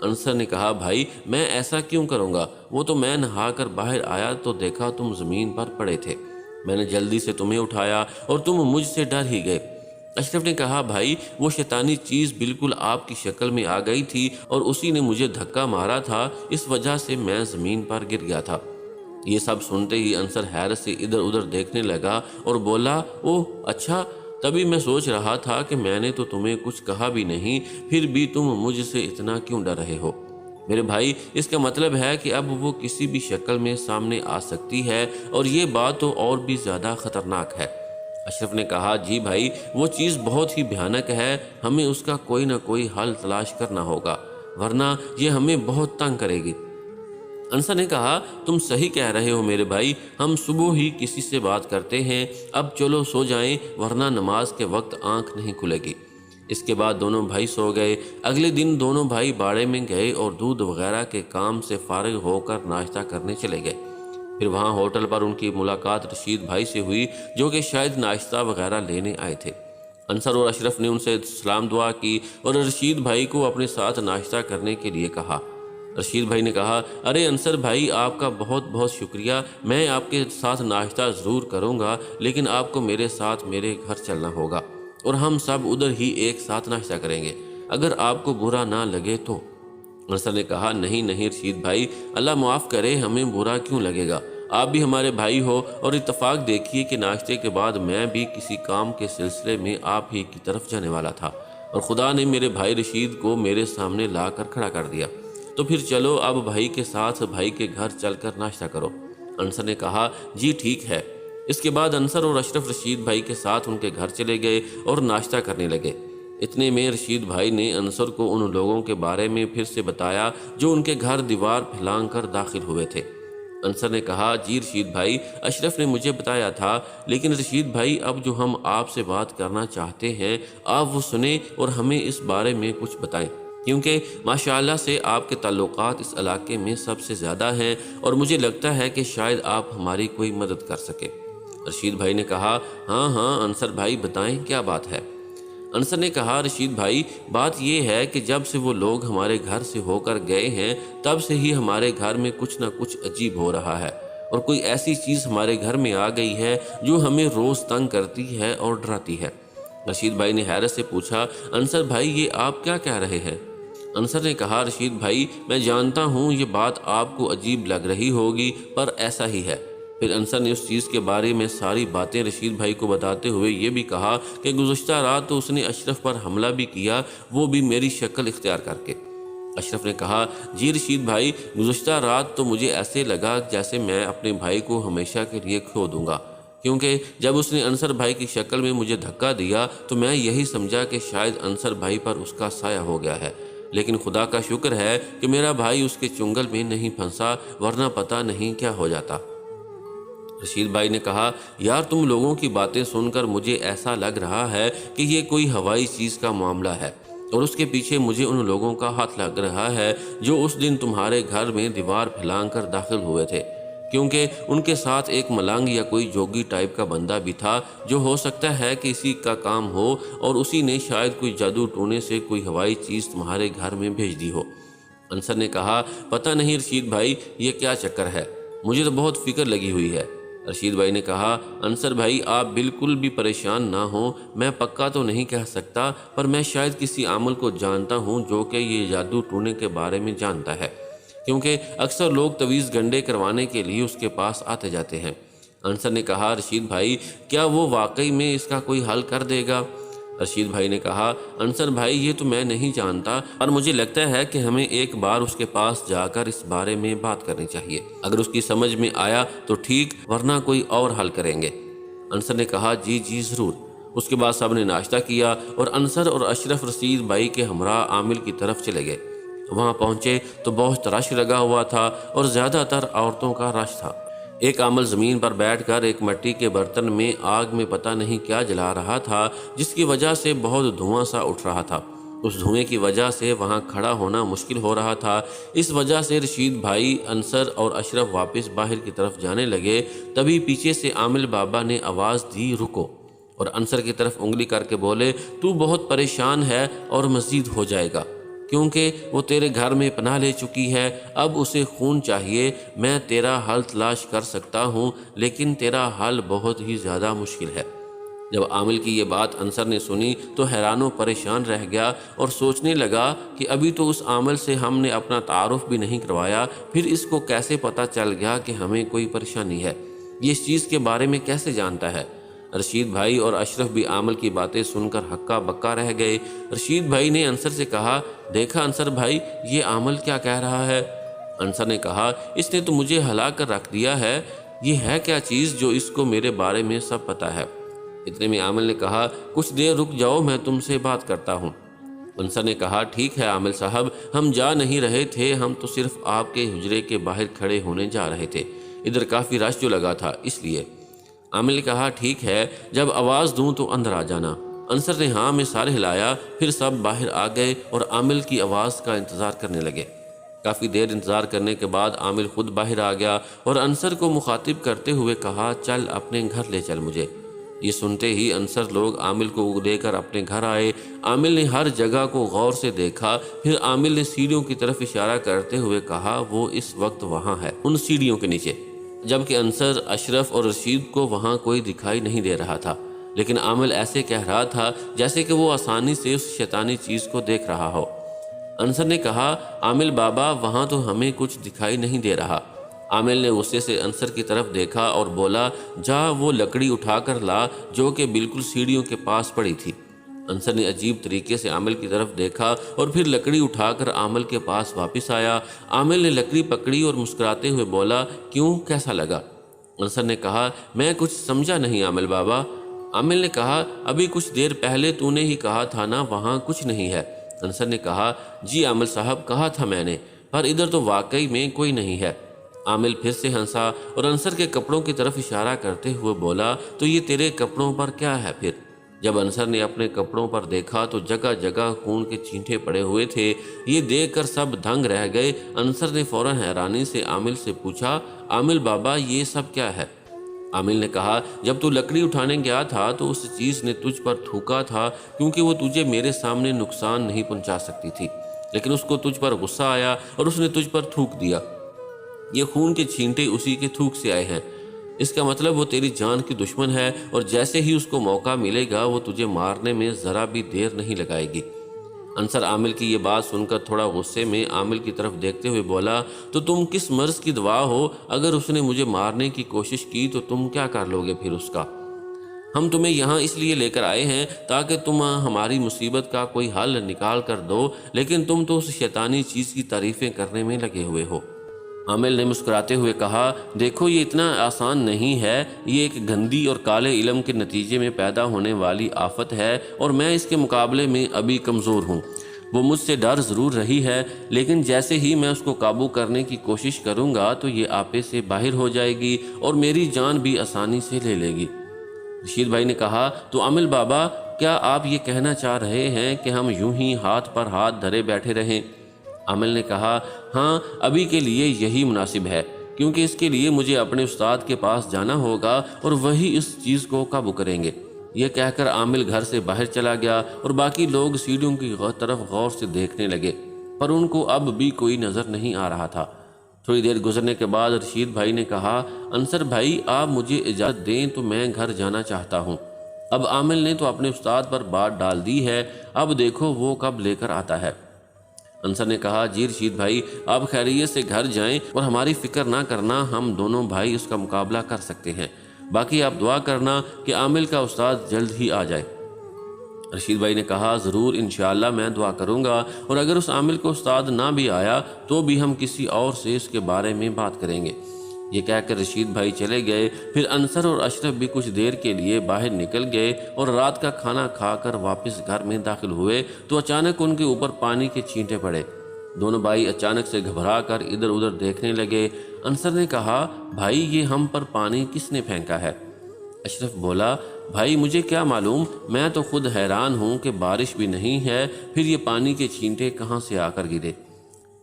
انصر نے کہا، بھائی میں ایسا کیوں کروں گا؟ وہ تو میں نہا کر باہر آیا تو دیکھا تم زمین پر پڑے تھے، میں نے جلدی سے تمہیں اٹھایا اور تم مجھ سے ڈر ہی گئے۔ اشرف نے کہا، بھائی وہ شیطانی چیز بالکل آپ کی شکل میں آ گئی تھی اور اسی نے مجھے دھکا مارا تھا، اس وجہ سے میں زمین پر گر گیا تھا۔ یہ سب سنتے ہی انصر حیرت سے ادھر ادھر دیکھنے لگا اور بولا، اوہ اچھا، تبھی میں سوچ رہا تھا کہ میں نے تو تمہیں کچھ کہا بھی نہیں، پھر بھی تم مجھ سے اتنا کیوں ڈر رہے ہو؟ میرے بھائی اس کا مطلب ہے کہ اب وہ کسی بھی شکل میں سامنے آ سکتی ہے، اور یہ بات تو اور بھی زیادہ خطرناک ہے۔ اشرف نے کہا، جی بھائی وہ چیز بہت ہی بھیانک ہے، ہمیں اس کا کوئی نہ کوئی حل تلاش کرنا ہوگا، ورنہ یہ ہمیں بہت تنگ کرے گی۔ انصر نے کہا، تم صحیح کہہ رہے ہو میرے بھائی، ہم صبح ہی کسی سے بات کرتے ہیں، اب چلو سو جائیں، ورنہ نماز کے وقت آنکھ نہیں کھلے گی۔ اس کے بعد دونوں بھائی سو گئے۔ اگلے دن دونوں بھائی باڑے میں گئے اور دودھ وغیرہ کے کام سے فارغ ہو کر ناشتہ کرنے چلے گئے۔ پھر وہاں ہوٹل پر ان کی ملاقات رشید بھائی سے ہوئی، جو کہ شاید ناشتہ وغیرہ لینے آئے تھے۔ انصر اور اشرف نے ان سے سلام دعا کی اور رشید بھائی کو اپنے ساتھ ناشتہ کرنے کے لیے کہا۔ رشید بھائی نے کہا، ارے انصر بھائی آپ کا بہت بہت شکریہ، میں آپ کے ساتھ ناشتہ ضرور کروں گا، لیکن آپ کو میرے ساتھ میرے گھر چلنا ہوگا اور ہم سب ادھر ہی ایک ساتھ ناشتہ کریں گے، اگر آپ کو برا نہ لگے تو۔ انصر نے کہا، نہیں نہیں رشید بھائی، اللہ معاف کرے، ہمیں برا کیوں لگے گا، آپ بھی ہمارے بھائی ہو، اور اتفاق دیکھیے کہ ناشتے کے بعد میں بھی کسی کام کے سلسلے میں آپ ہی کی طرف جانے والا تھا اور خدا نے میرے بھائی رشید کو میرے سامنے لا کر کھڑا کر دیا، تو پھر چلو اب بھائی کے ساتھ بھائی کے گھر چل کر ناشتہ کرو۔ انصر نے کہا، جی ٹھیک ہے۔ اس کے بعد انصر اور اشرف رشید بھائی کے ساتھ ان کے گھر چلے گئے اور ناشتہ کرنے لگے۔ اتنے میں رشید بھائی نے انصر کو ان لوگوں کے بارے میں پھر سے بتایا جو ان کے گھر دیوار پھیلانگ کر داخل ہوئے تھے۔ انصر نے کہا، جی رشید بھائی، اشرف نے مجھے بتایا تھا، لیکن رشید بھائی اب جو ہم آپ سے بات کرنا چاہتے ہیں آپ وہ سنیں اور ہمیں اس بارے میں کچھ بتائیں، کیونکہ ماشاءاللہ سے آپ کے تعلقات اس علاقے میں سب سے زیادہ ہیں اور مجھے لگتا ہے کہ شاید آپ ہماری کوئی مدد کر سکیں۔ رشید بھائی نے کہا، ہاں ہاں انصر بھائی بتائیں کیا بات ہے۔ انصر نے کہا، رشید بھائی بات یہ ہے کہ جب سے وہ لوگ ہمارے گھر سے ہو کر گئے ہیں تب سے ہی ہمارے گھر میں کچھ نہ کچھ عجیب ہو رہا ہے، اور کوئی ایسی چیز ہمارے گھر میں آ گئی ہے جو ہمیں روز تنگ کرتی ہے اور ڈراتی ہے۔ رشید بھائی نے حیرت سے پوچھا، انصر بھائی یہ آپ کیا کہہ رہے ہیں؟ انصر نے کہا رشید بھائی میں جانتا ہوں یہ بات آپ کو عجیب لگ رہی ہوگی پر ایسا ہی ہے۔ پھر انصر نے اس چیز کے بارے میں ساری باتیں رشید بھائی کو بتاتے ہوئے یہ بھی کہا کہ گزشتہ رات تو اس نے اشرف پر حملہ بھی کیا، وہ بھی میری شکل اختیار کر کے۔ اشرف نے کہا جی رشید بھائی، گزشتہ رات تو مجھے ایسے لگا جیسے میں اپنے بھائی کو ہمیشہ کے لیے کھو دوں گا، کیونکہ جب اس نے انصر بھائی کی شکل میں مجھے دھکا دیا تو میں یہی سمجھا کہ شاید انصر بھائی پر اس کا سایہ ہو گیا ہے، لیکن خدا کا شکر ہے کہ میرا بھائی اس کے چنگل میں نہیں پھنسا، ورنہ پتہ نہیں کیا ہو جاتا۔ رشید بھائی نے کہا یار تم لوگوں کی باتیں سن کر مجھے ایسا لگ رہا ہے کہ یہ کوئی ہوائی چیز کا معاملہ ہے، اور اس کے پیچھے مجھے ان لوگوں کا ہاتھ لگ رہا ہے جو اس دن تمہارے گھر میں دیوار پھیلان کر داخل ہوئے تھے، کیونکہ ان کے ساتھ ایک ملنگ یا کوئی جوگی ٹائپ کا بندہ بھی تھا جو ہو سکتا ہے کہ اسی کا کام ہو، اور اسی نے شاید کوئی جادو ٹونے سے کوئی ہوائی چیز تمہارے گھر میں بھیج دی ہو۔ انصر نے کہا پتہ نہیں رشید بھائی یہ کیا چکر ہے، مجھے تو بہت فکر لگی ہوئی ہے۔ رشید بھائی نے کہا انصر بھائی آپ بالکل بھی پریشان نہ ہوں، میں پکا تو نہیں کہہ سکتا پر میں شاید کسی عامل کو جانتا ہوں جو کہ یہ جادو ٹونے کے بارے میں جانتا ہے، کیونکہ اکثر لوگ تویز گنڈے کروانے کے لیے اس کے پاس آتے جاتے ہیں۔ انصر نے کہا رشید بھائی کیا وہ واقعی میں اس کا کوئی حل کر دے گا؟ رشید بھائی نے کہا انصر بھائی یہ تو میں نہیں جانتا، اور مجھے لگتا ہے کہ ہمیں ایک بار اس کے پاس جا کر اس بارے میں بات کرنی چاہیے، اگر اس کی سمجھ میں آیا تو ٹھیک، ورنہ کوئی اور حل کریں گے۔ انصر نے کہا جی ضرور۔ اس کے بعد سب نے ناشتہ کیا اور انصر اور اشرف رشید بھائی کے ہمراہ عامل کی طرف چلے گئے۔ وہاں پہنچے تو بہت رش لگا ہوا تھا اور زیادہ تر عورتوں کا رش تھا۔ ایک عامل زمین پر بیٹھ کر ایک مٹی کے برتن میں آگ میں پتہ نہیں کیا جلا رہا تھا، جس کی وجہ سے بہت دھواں سا اٹھ رہا تھا۔ اس دھوئیں کی وجہ سے وہاں کھڑا ہونا مشکل ہو رہا تھا۔ اس وجہ سے رشید بھائی، انصر اور اشرف واپس باہر کی طرف جانے لگے، تبھی پیچھے سے عامل بابا نے آواز دی رکو، اور انصر کی طرف انگلی کر کے بولے تو بہت پریشان ہے اور مزید ہو جائے گا، کیونکہ وہ تیرے گھر میں پناہ لے چکی ہے، اب اسے خون چاہیے۔ میں تیرا حل تلاش کر سکتا ہوں لیکن تیرا حل بہت ہی زیادہ مشکل ہے۔ جب عامل کی یہ بات انصر نے سنی تو حیران و پریشان رہ گیا اور سوچنے لگا کہ ابھی تو اس عامل سے ہم نے اپنا تعارف بھی نہیں کروایا، پھر اس کو کیسے پتہ چل گیا کہ ہمیں کوئی پریشانی ہے؟ یہ اس چیز کے بارے میں کیسے جانتا ہے؟ رشید بھائی اور اشرف بھی عامل کی باتیں سن کر ہکا بکا رہ گئے۔ رشید بھائی نے انصر سے کہا دیکھا انصر بھائی یہ عامل کیا کہہ رہا ہے؟ انصر نے کہا اس نے تو مجھے ہلا کر رکھ دیا ہے، یہ ہے کیا چیز جو اس کو میرے بارے میں سب پتہ ہے؟ اتنے میں عامل نے کہا کچھ دیر رک جاؤ، میں تم سے بات کرتا ہوں۔ انصر نے کہا ٹھیک ہے عامل صاحب، ہم جا نہیں رہے تھے، ہم تو صرف آپ کے حجرے کے باہر کھڑے ہونے جا رہے تھے، ادھر کافی رش جو لگا تھا اس لیے۔ عامل نے کہا ٹھیک ہے، جب آواز دوں تو اندر آ جانا۔ انصر نے ہاں میں سارے ہلایا، پھر سب باہر آ گئے اور عامل کی آواز کا انتظار کرنے لگے۔ کافی دیر انتظار کرنے کے بعد عامل خود باہر آ گیا اور انصر کو مخاطب کرتے ہوئے کہا چل اپنے گھر لے چل مجھے۔ یہ سنتے ہی انصر لوگ عامل کو لے کر اپنے گھر آئے۔ عامل نے ہر جگہ کو غور سے دیکھا، پھر عامل نے سیڑھیوں کی طرف اشارہ کرتے ہوئے کہا وہ اس وقت وہاں ہے، ان سیڑھیوں کے نیچے، جبکہ انصر، اشرف اور رشید کو وہاں کوئی دکھائی نہیں دے رہا تھا، لیکن عامل ایسے کہہ رہا تھا جیسے کہ وہ آسانی سے اس شیطانی چیز کو دیکھ رہا ہو۔ انصر نے کہا عامل بابا وہاں تو ہمیں کچھ دکھائی نہیں دے رہا۔ عامل نے غصے سے انصر کی طرف دیکھا اور بولا جا وہ لکڑی اٹھا کر لا جو کہ بالکل سیڑھیوں کے پاس پڑی تھی۔ انصر نے عجیب طریقے سے عامل کی طرف دیکھا اور پھر لکڑی اٹھا کر عامل کے پاس واپس آیا۔ عامل نے لکڑی پکڑی اور مسکراتے ہوئے بولا کیوں، کیسا لگا؟ انصر نے کہا میں کچھ سمجھا نہیں عامل بابا۔ عامل نے کہا ابھی کچھ دیر پہلے تو نے ہی کہا تھا نا وہاں کچھ نہیں ہے۔ انصر نے کہا جی عامل صاحب کہا تھا میں نے، پر ادھر تو واقعی میں کوئی نہیں ہے۔ عامل پھر سے ہنسا اور انصر کے کپڑوں کی طرف اشارہ کرتے ہوئے بولا تو یہ تیرے کپڑوں پر کیا ہے پھر؟ جب انصر نے اپنے کپڑوں پر دیکھا تو جگہ جگہ خون کے چھینٹے پڑے ہوئے تھے۔ یہ دیکھ کر سب دھنگ رہ گئے۔ انصر نے فوراً حیرانی سے عامل سے پوچھا عامل بابا یہ سب کیا ہے؟ عامل نے کہا جب تو لکڑی اٹھانے گیا تھا تو اس چیز نے تجھ پر تھوکا تھا، کیونکہ وہ تجھے میرے سامنے نقصان نہیں پہنچا سکتی تھی، لیکن اس کو تجھ پر غصہ آیا اور اس نے تجھ پر تھوک دیا۔ یہ خون کے چھینٹے اسی کے تھوک سے آئے ہیں، اس کا مطلب وہ تیری جان کی دشمن ہے، اور جیسے ہی اس کو موقع ملے گا وہ تجھے مارنے میں ذرا بھی دیر نہیں لگائے گی۔ انصر عامل کی یہ بات سن کر تھوڑا غصے میں عامل کی طرف دیکھتے ہوئے بولا، تو تم کس مرض کی دوا ہو؟ اگر اس نے مجھے مارنے کی کوشش کی تو تم کیا کر لو گے پھر اس کا؟ ہم تمہیں یہاں اس لیے لے کر آئے ہیں تاکہ تم ہماری مصیبت کا کوئی حل نکال کر دو، لیکن تم تو اس شیطانی چیز کی تعریفیں کرنے میں لگے ہوئے ہو۔ عامل نے مسکراتے ہوئے کہا، دیکھو یہ اتنا آسان نہیں ہے، یہ ایک گندی اور کالے علم کے نتیجے میں پیدا ہونے والی آفت ہے، اور میں اس کے مقابلے میں ابھی کمزور ہوں۔ وہ مجھ سے ڈر ضرور رہی ہے، لیکن جیسے ہی میں اس کو قابو کرنے کی کوشش کروں گا تو یہ آپے سے باہر ہو جائے گی اور میری جان بھی آسانی سے لے لے گی۔ رشید بھائی نے کہا، تو عامل بابا، کیا آپ یہ کہنا چاہ رہے ہیں کہ ہم یوں ہی ہاتھ پر ہاتھ دھرے بیٹھے رہیں؟ عامل نے کہا، ہاں، ابھی کے لیے یہی مناسب ہے، کیونکہ اس کے لیے مجھے اپنے استاد کے پاس جانا ہوگا اور وہی اس چیز کو قابو کریں گے۔ یہ کہہ کر عامل گھر سے باہر چلا گیا اور باقی لوگ سیڑھیوں کی طرف غور سے دیکھنے لگے، پر ان کو اب بھی کوئی نظر نہیں آ رہا تھا۔ تھوڑی دیر گزرنے کے بعد رشید بھائی نے کہا، انصر بھائی، آپ مجھے اجازت دیں تو میں گھر جانا چاہتا ہوں۔ اب عامل نے تو اپنے استاد پر بات ڈال دی ہے، اب دیکھو وہ کب لے کر آتا ہے۔ انصر نے کہا، جی رشید بھائی، آپ خیریت سے گھر جائیں اور ہماری فکر نہ کرنا، ہم دونوں بھائی اس کا مقابلہ کر سکتے ہیں، باقی آپ دعا کرنا کہ عامل کا استاد جلد ہی آ جائے۔ رشید بھائی نے کہا، ضرور، انشاءاللہ میں دعا کروں گا، اور اگر اس عامل کو استاد نہ بھی آیا تو بھی ہم کسی اور سے اس کے بارے میں بات کریں گے۔ یہ کہہ کر رشید بھائی چلے گئے۔ پھر انصر اور اشرف بھی کچھ دیر کے لیے باہر نکل گئے اور رات کا کھانا کھا کر واپس گھر میں داخل ہوئے تو اچانک ان کے اوپر پانی کے چھینٹے پڑے۔ دونوں بھائی اچانک سے گھبرا کر ادھر ادھر دیکھنے لگے۔ انصر نے کہا، بھائی یہ ہم پر پانی کس نے پھینکا ہے؟ اشرف بولا، بھائی مجھے کیا معلوم، میں تو خود حیران ہوں کہ بارش بھی نہیں ہے، پھر یہ پانی کے چھینٹے کہاں سے آ کر گرے۔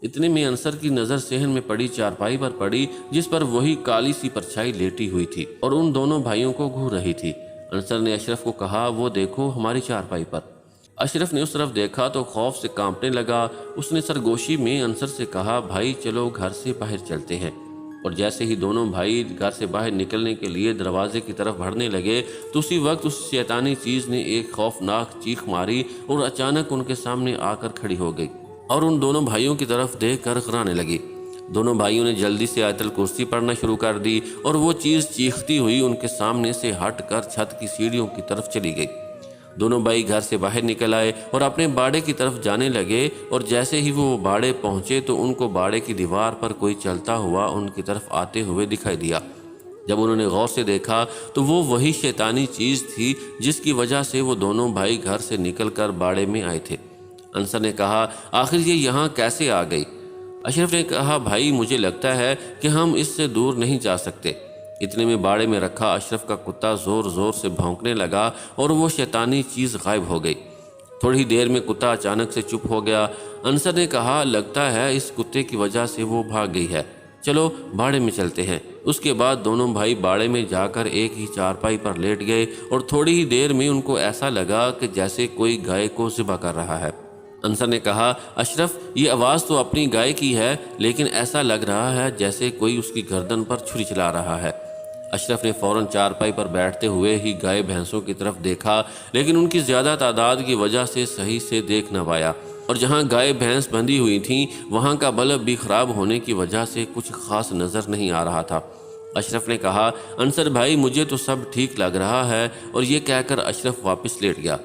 اتنے میں انصر کی نظر صحن میں پڑی چارپائی پر پڑی، جس پر وہی کالی سی پرچھائی لیٹی ہوئی تھی اور ان دونوں بھائیوں کو گھور رہی تھی۔ انصر نے اشرف کو کہا، وہ دیکھو ہماری چارپائی پر۔ اشرف نے اس طرف دیکھا تو خوف سے کانپنے لگا۔ اس نے سرگوشی میں انصر سے کہا، بھائی چلو گھر سے باہر چلتے ہیں۔ اور جیسے ہی دونوں بھائی گھر سے باہر نکلنے کے لیے دروازے کی طرف بڑھنے لگے تو اسی وقت اس شیطانی چیز نے ایک خوفناک چیخ ماری اور اچانک ان کے سامنے آ کر کھڑی ہو گئی اور ان دونوں بھائیوں کی طرف دیکھ کر غرانے لگی۔ دونوں بھائیوں نے جلدی سے آیت الکرسی پڑھنا شروع کر دی اور وہ چیز چیختی ہوئی ان کے سامنے سے ہٹ کر چھت کی سیڑھیوں کی طرف چلی گئی۔ دونوں بھائی گھر سے باہر نکل آئے اور اپنے باڑے کی طرف جانے لگے، اور جیسے ہی وہ باڑے پہنچے تو ان کو باڑے کی دیوار پر کوئی چلتا ہوا ان کی طرف آتے ہوئے دکھائی دیا۔ جب انہوں نے غور سے دیکھا تو وہ وہی شیطانی چیز تھی جس کی وجہ سے وہ دونوں بھائی گھر سے نکل کر باڑے میں آئے تھے۔ انصر نے کہا، آخر یہ یہاں کیسے آ گئی؟ اشرف نے کہا، بھائی مجھے لگتا ہے کہ ہم اس سے دور نہیں جا سکتے۔ اتنے میں باڑے میں رکھا اشرف کا کتا زور زور سے بھونکنے لگا اور وہ شیطانی چیز غائب ہو گئی۔ تھوڑی دیر میں کتا اچانک سے چپ ہو گیا۔ انصر نے کہا، لگتا ہے اس کتے کی وجہ سے وہ بھاگ گئی ہے، چلو باڑے میں چلتے ہیں۔ اس کے بعد دونوں بھائی باڑے میں جا کر ایک ہی چارپائی پر لیٹ گئے اور تھوڑی ہی دیر میں ان کو ایسا لگا کہ جیسے کوئی گائے کو ذبح کر رہا ہے۔ انصر نے کہا، اشرف یہ آواز تو اپنی گائے کی ہے، لیکن ایسا لگ رہا ہے جیسے کوئی اس کی گردن پر چھری چلا رہا ہے۔ اشرف نے فوراً چارپائی پر بیٹھتے ہوئے ہی گائے بھینسوں کی طرف دیکھا، لیکن ان کی زیادہ تعداد کی وجہ سے صحیح سے دیکھ نہ پایا، اور جہاں گائے بھینس بندھی ہوئی تھیں وہاں کا بلب بھی خراب ہونے کی وجہ سے کچھ خاص نظر نہیں آ رہا تھا۔ اشرف نے کہا، انصر بھائی مجھے تو سب ٹھیک لگ رہا ہے، اور یہ کہہ کر اشرف واپس لیٹ گیا۔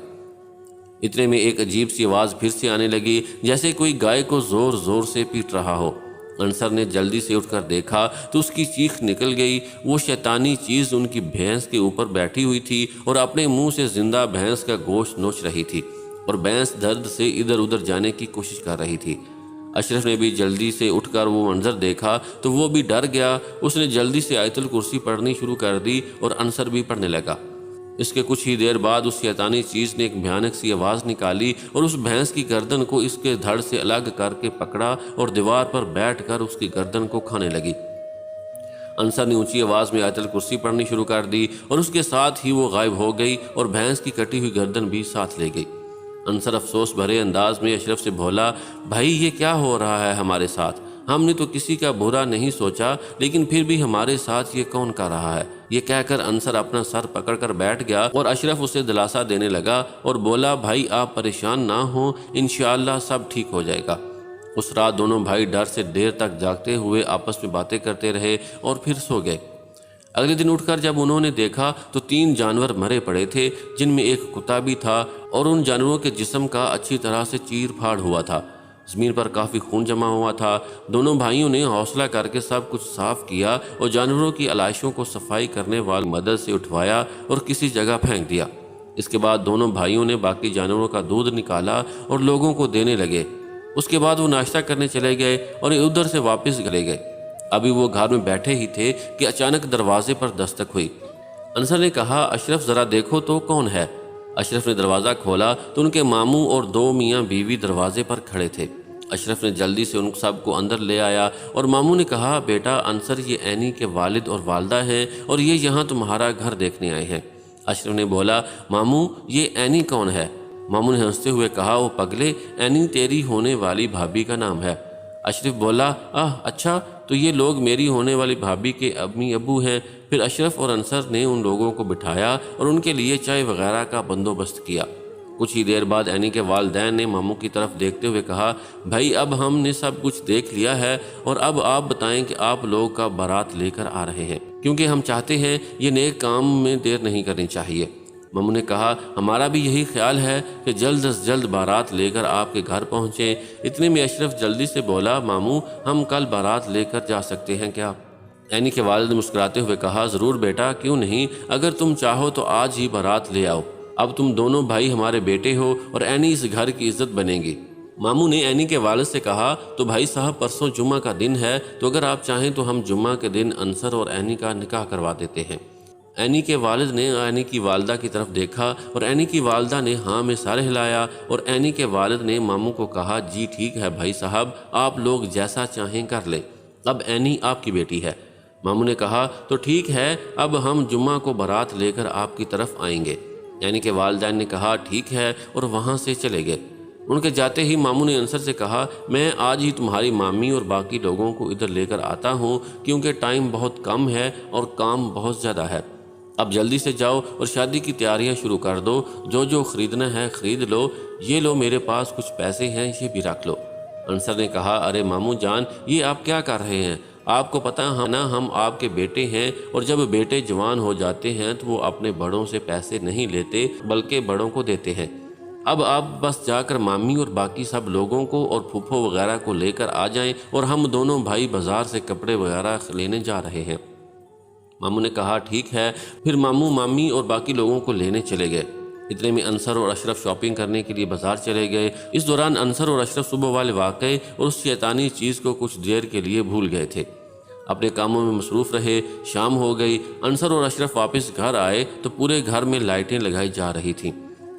اتنے میں ایک عجیب سی آواز پھر سے آنے لگی، جیسے کوئی گائے کو زور زور سے پیٹ رہا ہو۔ انصر نے جلدی سے اٹھ کر دیکھا تو اس کی چیخ نکل گئی۔ وہ شیطانی چیز ان کی بھینس کے اوپر بیٹھی ہوئی تھی اور اپنے منہ سے زندہ بھینس کا گوشت نوچ رہی تھی، اور بھینس درد سے ادھر ادھر جانے کی کوشش کر رہی تھی۔ اشرف نے بھی جلدی سے اٹھ کر وہ منظر دیکھا تو وہ بھی ڈر گیا۔ اس نے جلدی سے آیت الکرسی پڑھنی شروع کر دی اور انصر بھی پڑھنے لگا۔ اس کے کچھ ہی دیر بعد اس شیطانی چیز نے ایک بھیانک سی آواز نکالی اور اس بھینس کی گردن کو اس کے دھڑ سے الگ کر کے پکڑا اور دیوار پر بیٹھ کر اس کی گردن کو کھانے لگی۔ انصر نے اونچی آواز میں آیت الکرسی پڑھنی شروع کر دی اور اس کے ساتھ ہی وہ غائب ہو گئی اور بھینس کی کٹی ہوئی گردن بھی ساتھ لے گئی۔ انصر افسوس بھرے انداز میں اشرف سے بولا، بھائی یہ کیا ہو رہا ہے ہمارے ساتھ؟ ہم نے تو کسی کا برا نہیں سوچا، لیکن پھر بھی ہمارے ساتھ یہ کون کر رہا ہے؟ یہ کہہ کر انصر اپنا سر پکڑ کر بیٹھ گیا اور اشرف اسے دلاسا دینے لگا اور بولا، بھائی آپ پریشان نہ ہوں، انشاءاللہ سب ٹھیک ہو جائے گا۔ اس رات دونوں بھائی ڈر سے دیر تک جاگتے ہوئے آپس میں باتیں کرتے رہے اور پھر سو گئے۔ اگلے دن اٹھ کر جب انہوں نے دیکھا تو 3 جانور مرے پڑے تھے، جن میں ایک کتا بھی تھا، اور ان جانوروں کے جسم کا اچھی طرح سے چیر پھاڑ ہوا تھا۔ زمین پر کافی خون جمع ہوا تھا۔ دونوں بھائیوں نے حوصلہ کر کے سب کچھ صاف کیا اور جانوروں کی علائشوں کو صفائی کرنے والی مدد سے اٹھوایا اور کسی جگہ پھینک دیا۔ اس کے بعد دونوں بھائیوں نے باقی جانوروں کا دودھ نکالا اور لوگوں کو دینے لگے۔ اس کے بعد وہ ناشتہ کرنے چلے گئے اور ادھر سے واپس چلے گئے۔ ابھی وہ گھر میں بیٹھے ہی تھے کہ اچانک دروازے پر دستک ہوئی۔ انصر نے کہا، اشرف ذرا دیکھو تو کون ہے؟ اشرف نے دروازہ کھولا تو ان کے ماموں اور 2 میاں بیوی دروازے پر کھڑے تھے۔ اشرف نے جلدی سے ان سب کو اندر لے آیا اور ماموں نے کہا، بیٹا انصر یہ عینی کے والد اور والدہ ہیں اور یہ یہاں تمہارا گھر دیکھنے آئے ہیں۔ اشرف نے بولا، ماموں یہ عینی کون ہے؟ ماموں نے ہنستے ہوئے کہا، وہ پگلے، عینی تیری ہونے والی بھابھی کا نام ہے۔ اشرف بولا، اچھا تو یہ لوگ میری ہونے والی بھابھی کے امی ابو ہیں۔ پھر اشرف اور انصر نے ان لوگوں کو بٹھایا اور ان کے لیے چائے وغیرہ کا بندوبست کیا۔ کچھ ہی دیر بعد عینی کے والدین نے ماموں کی طرف دیکھتے ہوئے کہا، بھائی اب ہم نے سب کچھ دیکھ لیا ہے اور اب آپ بتائیں کہ آپ لوگ کا بارات لے کر آ رہے ہیں، کیونکہ ہم چاہتے ہیں یہ نیک کام میں دیر نہیں کرنی چاہیے۔ ماموں نے کہا، ہمارا بھی یہی خیال ہے کہ جلد از جلد بارات لے کر آپ کے گھر پہنچیں۔ اتنے میں اشرف جلدی سے بولا، ماموں ہم کل بارات لے کر جا سکتے ہیں کیا؟ عینی کے والد نے مسکراتے ہوئے کہا، ضرور بیٹا، کیوں نہیں، اگر تم چاہو تو آج ہی بارات لے آؤ۔ اب تم دونوں بھائی ہمارے بیٹے ہو اور عینی اس گھر کی عزت بنے گی۔ ماموں نے عینی کے والد سے کہا، تو بھائی صاحب پرسوں جمعہ کا دن ہے، تو اگر آپ چاہیں تو ہم جمعہ کے دن انصر اور عینی کا نکاح کروا دیتے ہیں۔ عینی کے والد نے عینی کی والدہ کی طرف دیکھا اور عینی کی والدہ نے ہاں میں سر ہلایا اور عینی کے والد نے ماموں کو کہا، جی ٹھیک ہے بھائی صاحب، آپ لوگ جیسا چاہیں کر لیں، اب عینی آپ کی بیٹی ہے۔ ماموں نے کہا، تو ٹھیک ہے، اب ہم جمعہ کو بارات لے کر آپ کی طرف آئیں گے۔ عینی کے والدین نے کہا، ٹھیک ہے، اور وہاں سے چلے گئے۔ ان کے جاتے ہی ماموں نے انصر سے کہا، میں آج ہی تمہاری مامی اور باقی لوگوں کو ادھر لے کر آتا ہوں، کیونکہ ٹائم بہت کم ہے اور کام بہت زیادہ ہے۔ اب جلدی سے جاؤ اور شادی کی تیاریاں شروع کر دو، جو خریدنا ہے خرید لو، یہ لو میرے پاس کچھ پیسے ہیں، یہ بھی رکھ لو۔ انصر نے کہا، ارے ماموں جان، یہ آپ کیا کر رہے ہیں؟ آپ کو پتہ ہے نا ہم آپ کے بیٹے ہیں، اور جب بیٹے جوان ہو جاتے ہیں تو وہ اپنے بڑوں سے پیسے نہیں لیتے بلکہ بڑوں کو دیتے ہیں۔ اب آپ بس جا کر مامی اور باقی سب لوگوں کو اور پھوپھو وغیرہ کو لے کر آ جائیں، اور ہم دونوں بھائی بازار سے کپڑے وغیرہ لینے جا رہے ہیں۔ ماموں نے کہا، ٹھیک ہے۔ پھر ماموں مامی اور باقی لوگوں کو لینے چلے گئے۔ اتنے میں انصر اور اشرف شاپنگ کرنے کے لیے بازار چلے گئے۔ اس دوران انصر اور اشرف صبح والے واقعے اور اس شیطانی چیز کو کچھ دیر کے لیے بھول گئے تھے، اپنے کاموں میں مصروف رہے۔ شام ہو گئی۔ انصر اور اشرف واپس گھر آئے تو پورے گھر میں لائٹیں لگائی جا رہی تھیں۔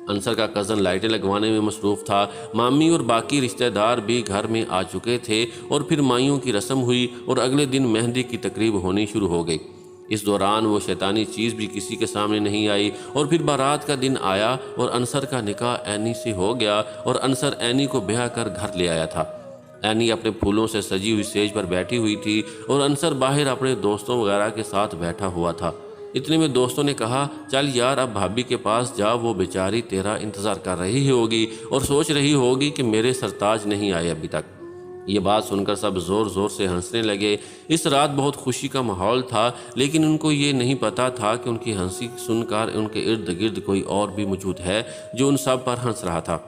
انصر کا کزن لائٹیں لگوانے میں مصروف تھا۔ مامی اور باقی رشتہ دار بھی گھر میں آ چکے تھے، اور پھر مائیوں کی رسم ہوئی اور اگلے دن مہندی کی تقریب ہونی شروع ہو گئی۔ اس دوران وہ شیطانی چیز بھی کسی کے سامنے نہیں آئی، اور پھر بارات کا دن آیا اور انصر کا نکاح عینی سے ہو گیا، اور انصر عینی کو بیاہ کر گھر لے آیا تھا۔ عینی اپنے پھولوں سے سجی ہوئی سیج پر بیٹھی ہوئی تھی اور انصر باہر اپنے دوستوں وغیرہ کے ساتھ بیٹھا ہوا تھا۔ اتنے میں دوستوں نے کہا، چل یار اب بھابھی کے پاس جا، وہ بیچاری تیرا انتظار کر رہی ہوگی اور سوچ رہی ہوگی کہ میرے سرتاج نہیں آئے ابھی تک۔ یہ بات سن کر سب زور زور سے ہنسنے لگے۔ اس رات بہت خوشی کا ماحول تھا، لیکن ان کو یہ نہیں پتا تھا کہ ان کی ہنسی سن کر ان کے ارد گرد کوئی اور بھی موجود ہے جو ان سب پر ہنس رہا تھا۔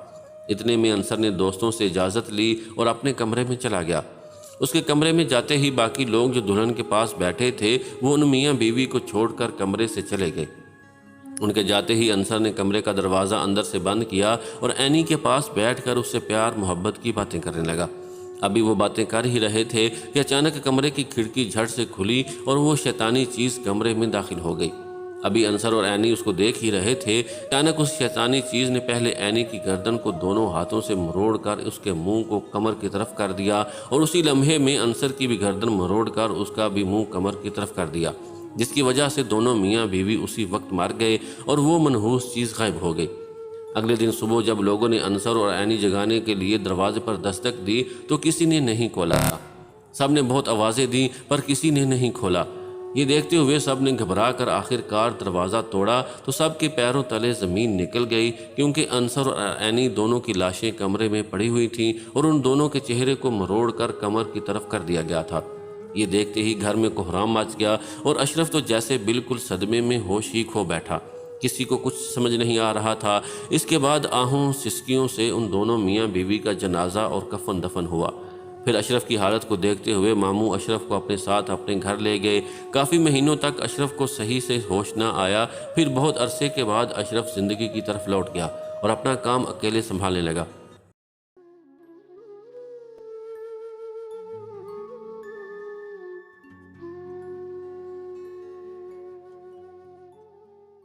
اتنے میں انصر نے دوستوں سے اجازت لی اور اپنے کمرے میں چلا گیا۔ اس کے کمرے میں جاتے ہی باقی لوگ جو دلہن کے پاس بیٹھے تھے وہ ان میاں بیوی کو چھوڑ کر کمرے سے چلے گئے۔ ان کے جاتے ہی انصر نے کمرے کا دروازہ اندر سے بند کیا اور عینی کے پاس بیٹھ کر اس سے پیار محبت کی باتیں کرنے لگا۔ ابھی وہ باتیں کر ہی رہے تھے کہ اچانک کمرے کی کھڑکی جھٹ سے کھلی اور وہ شیطانی چیز کمرے میں داخل ہو گئی۔ ابھی انصر اور عینی اس کو دیکھ ہی رہے تھے، اچانک اس شیطانی چیز نے پہلے عینی کی گردن کو دونوں ہاتھوں سے مروڑ کر اس کے منہ کو کمر کی طرف کر دیا، اور اسی لمحے میں انصر کی بھی گردن مروڑ کر اس کا بھی منہ کمر کی طرف کر دیا، جس کی وجہ سے دونوں میاں بیوی اسی وقت مر گئے اور وہ منحوس چیز غائب ہو گئی۔ اگلے دن صبح جب لوگوں نے انصر اور عینی جگانے کے لیے دروازے پر دستک دی تو کسی نے نہیں کھولا۔ سب نے بہت آوازیں دیں پر کسی نے نہیں کھولا۔ یہ دیکھتے ہوئے سب نے گھبرا کر آخر کار دروازہ توڑا تو سب کے پیروں تلے زمین نکل گئی، کیونکہ انصر اور عینی دونوں کی لاشیں کمرے میں پڑی ہوئی تھیں اور ان دونوں کے چہرے کو مروڑ کر کمر کی طرف کر دیا گیا تھا۔ یہ دیکھتے ہی گھر میں کوہرام مچ گیا اور اشرف تو جیسے بالکل صدمے میں ہوش ہی کھو بیٹھا۔ کسی کو کچھ سمجھ نہیں آ رہا تھا۔ اس کے بعد آہوں سسکیوں سے ان دونوں میاں بیوی کا جنازہ اور کفن دفن ہوا۔ پھر اشرف کی حالت کو دیکھتے ہوئے ماموں اشرف کو اپنے ساتھ اپنے گھر لے گئے۔ کافی مہینوں تک اشرف کو صحیح سے ہوش نہ آیا۔ پھر بہت عرصے کے بعد اشرف زندگی کی طرف لوٹ گیا اور اپنا کام اکیلے سنبھالنے لگا۔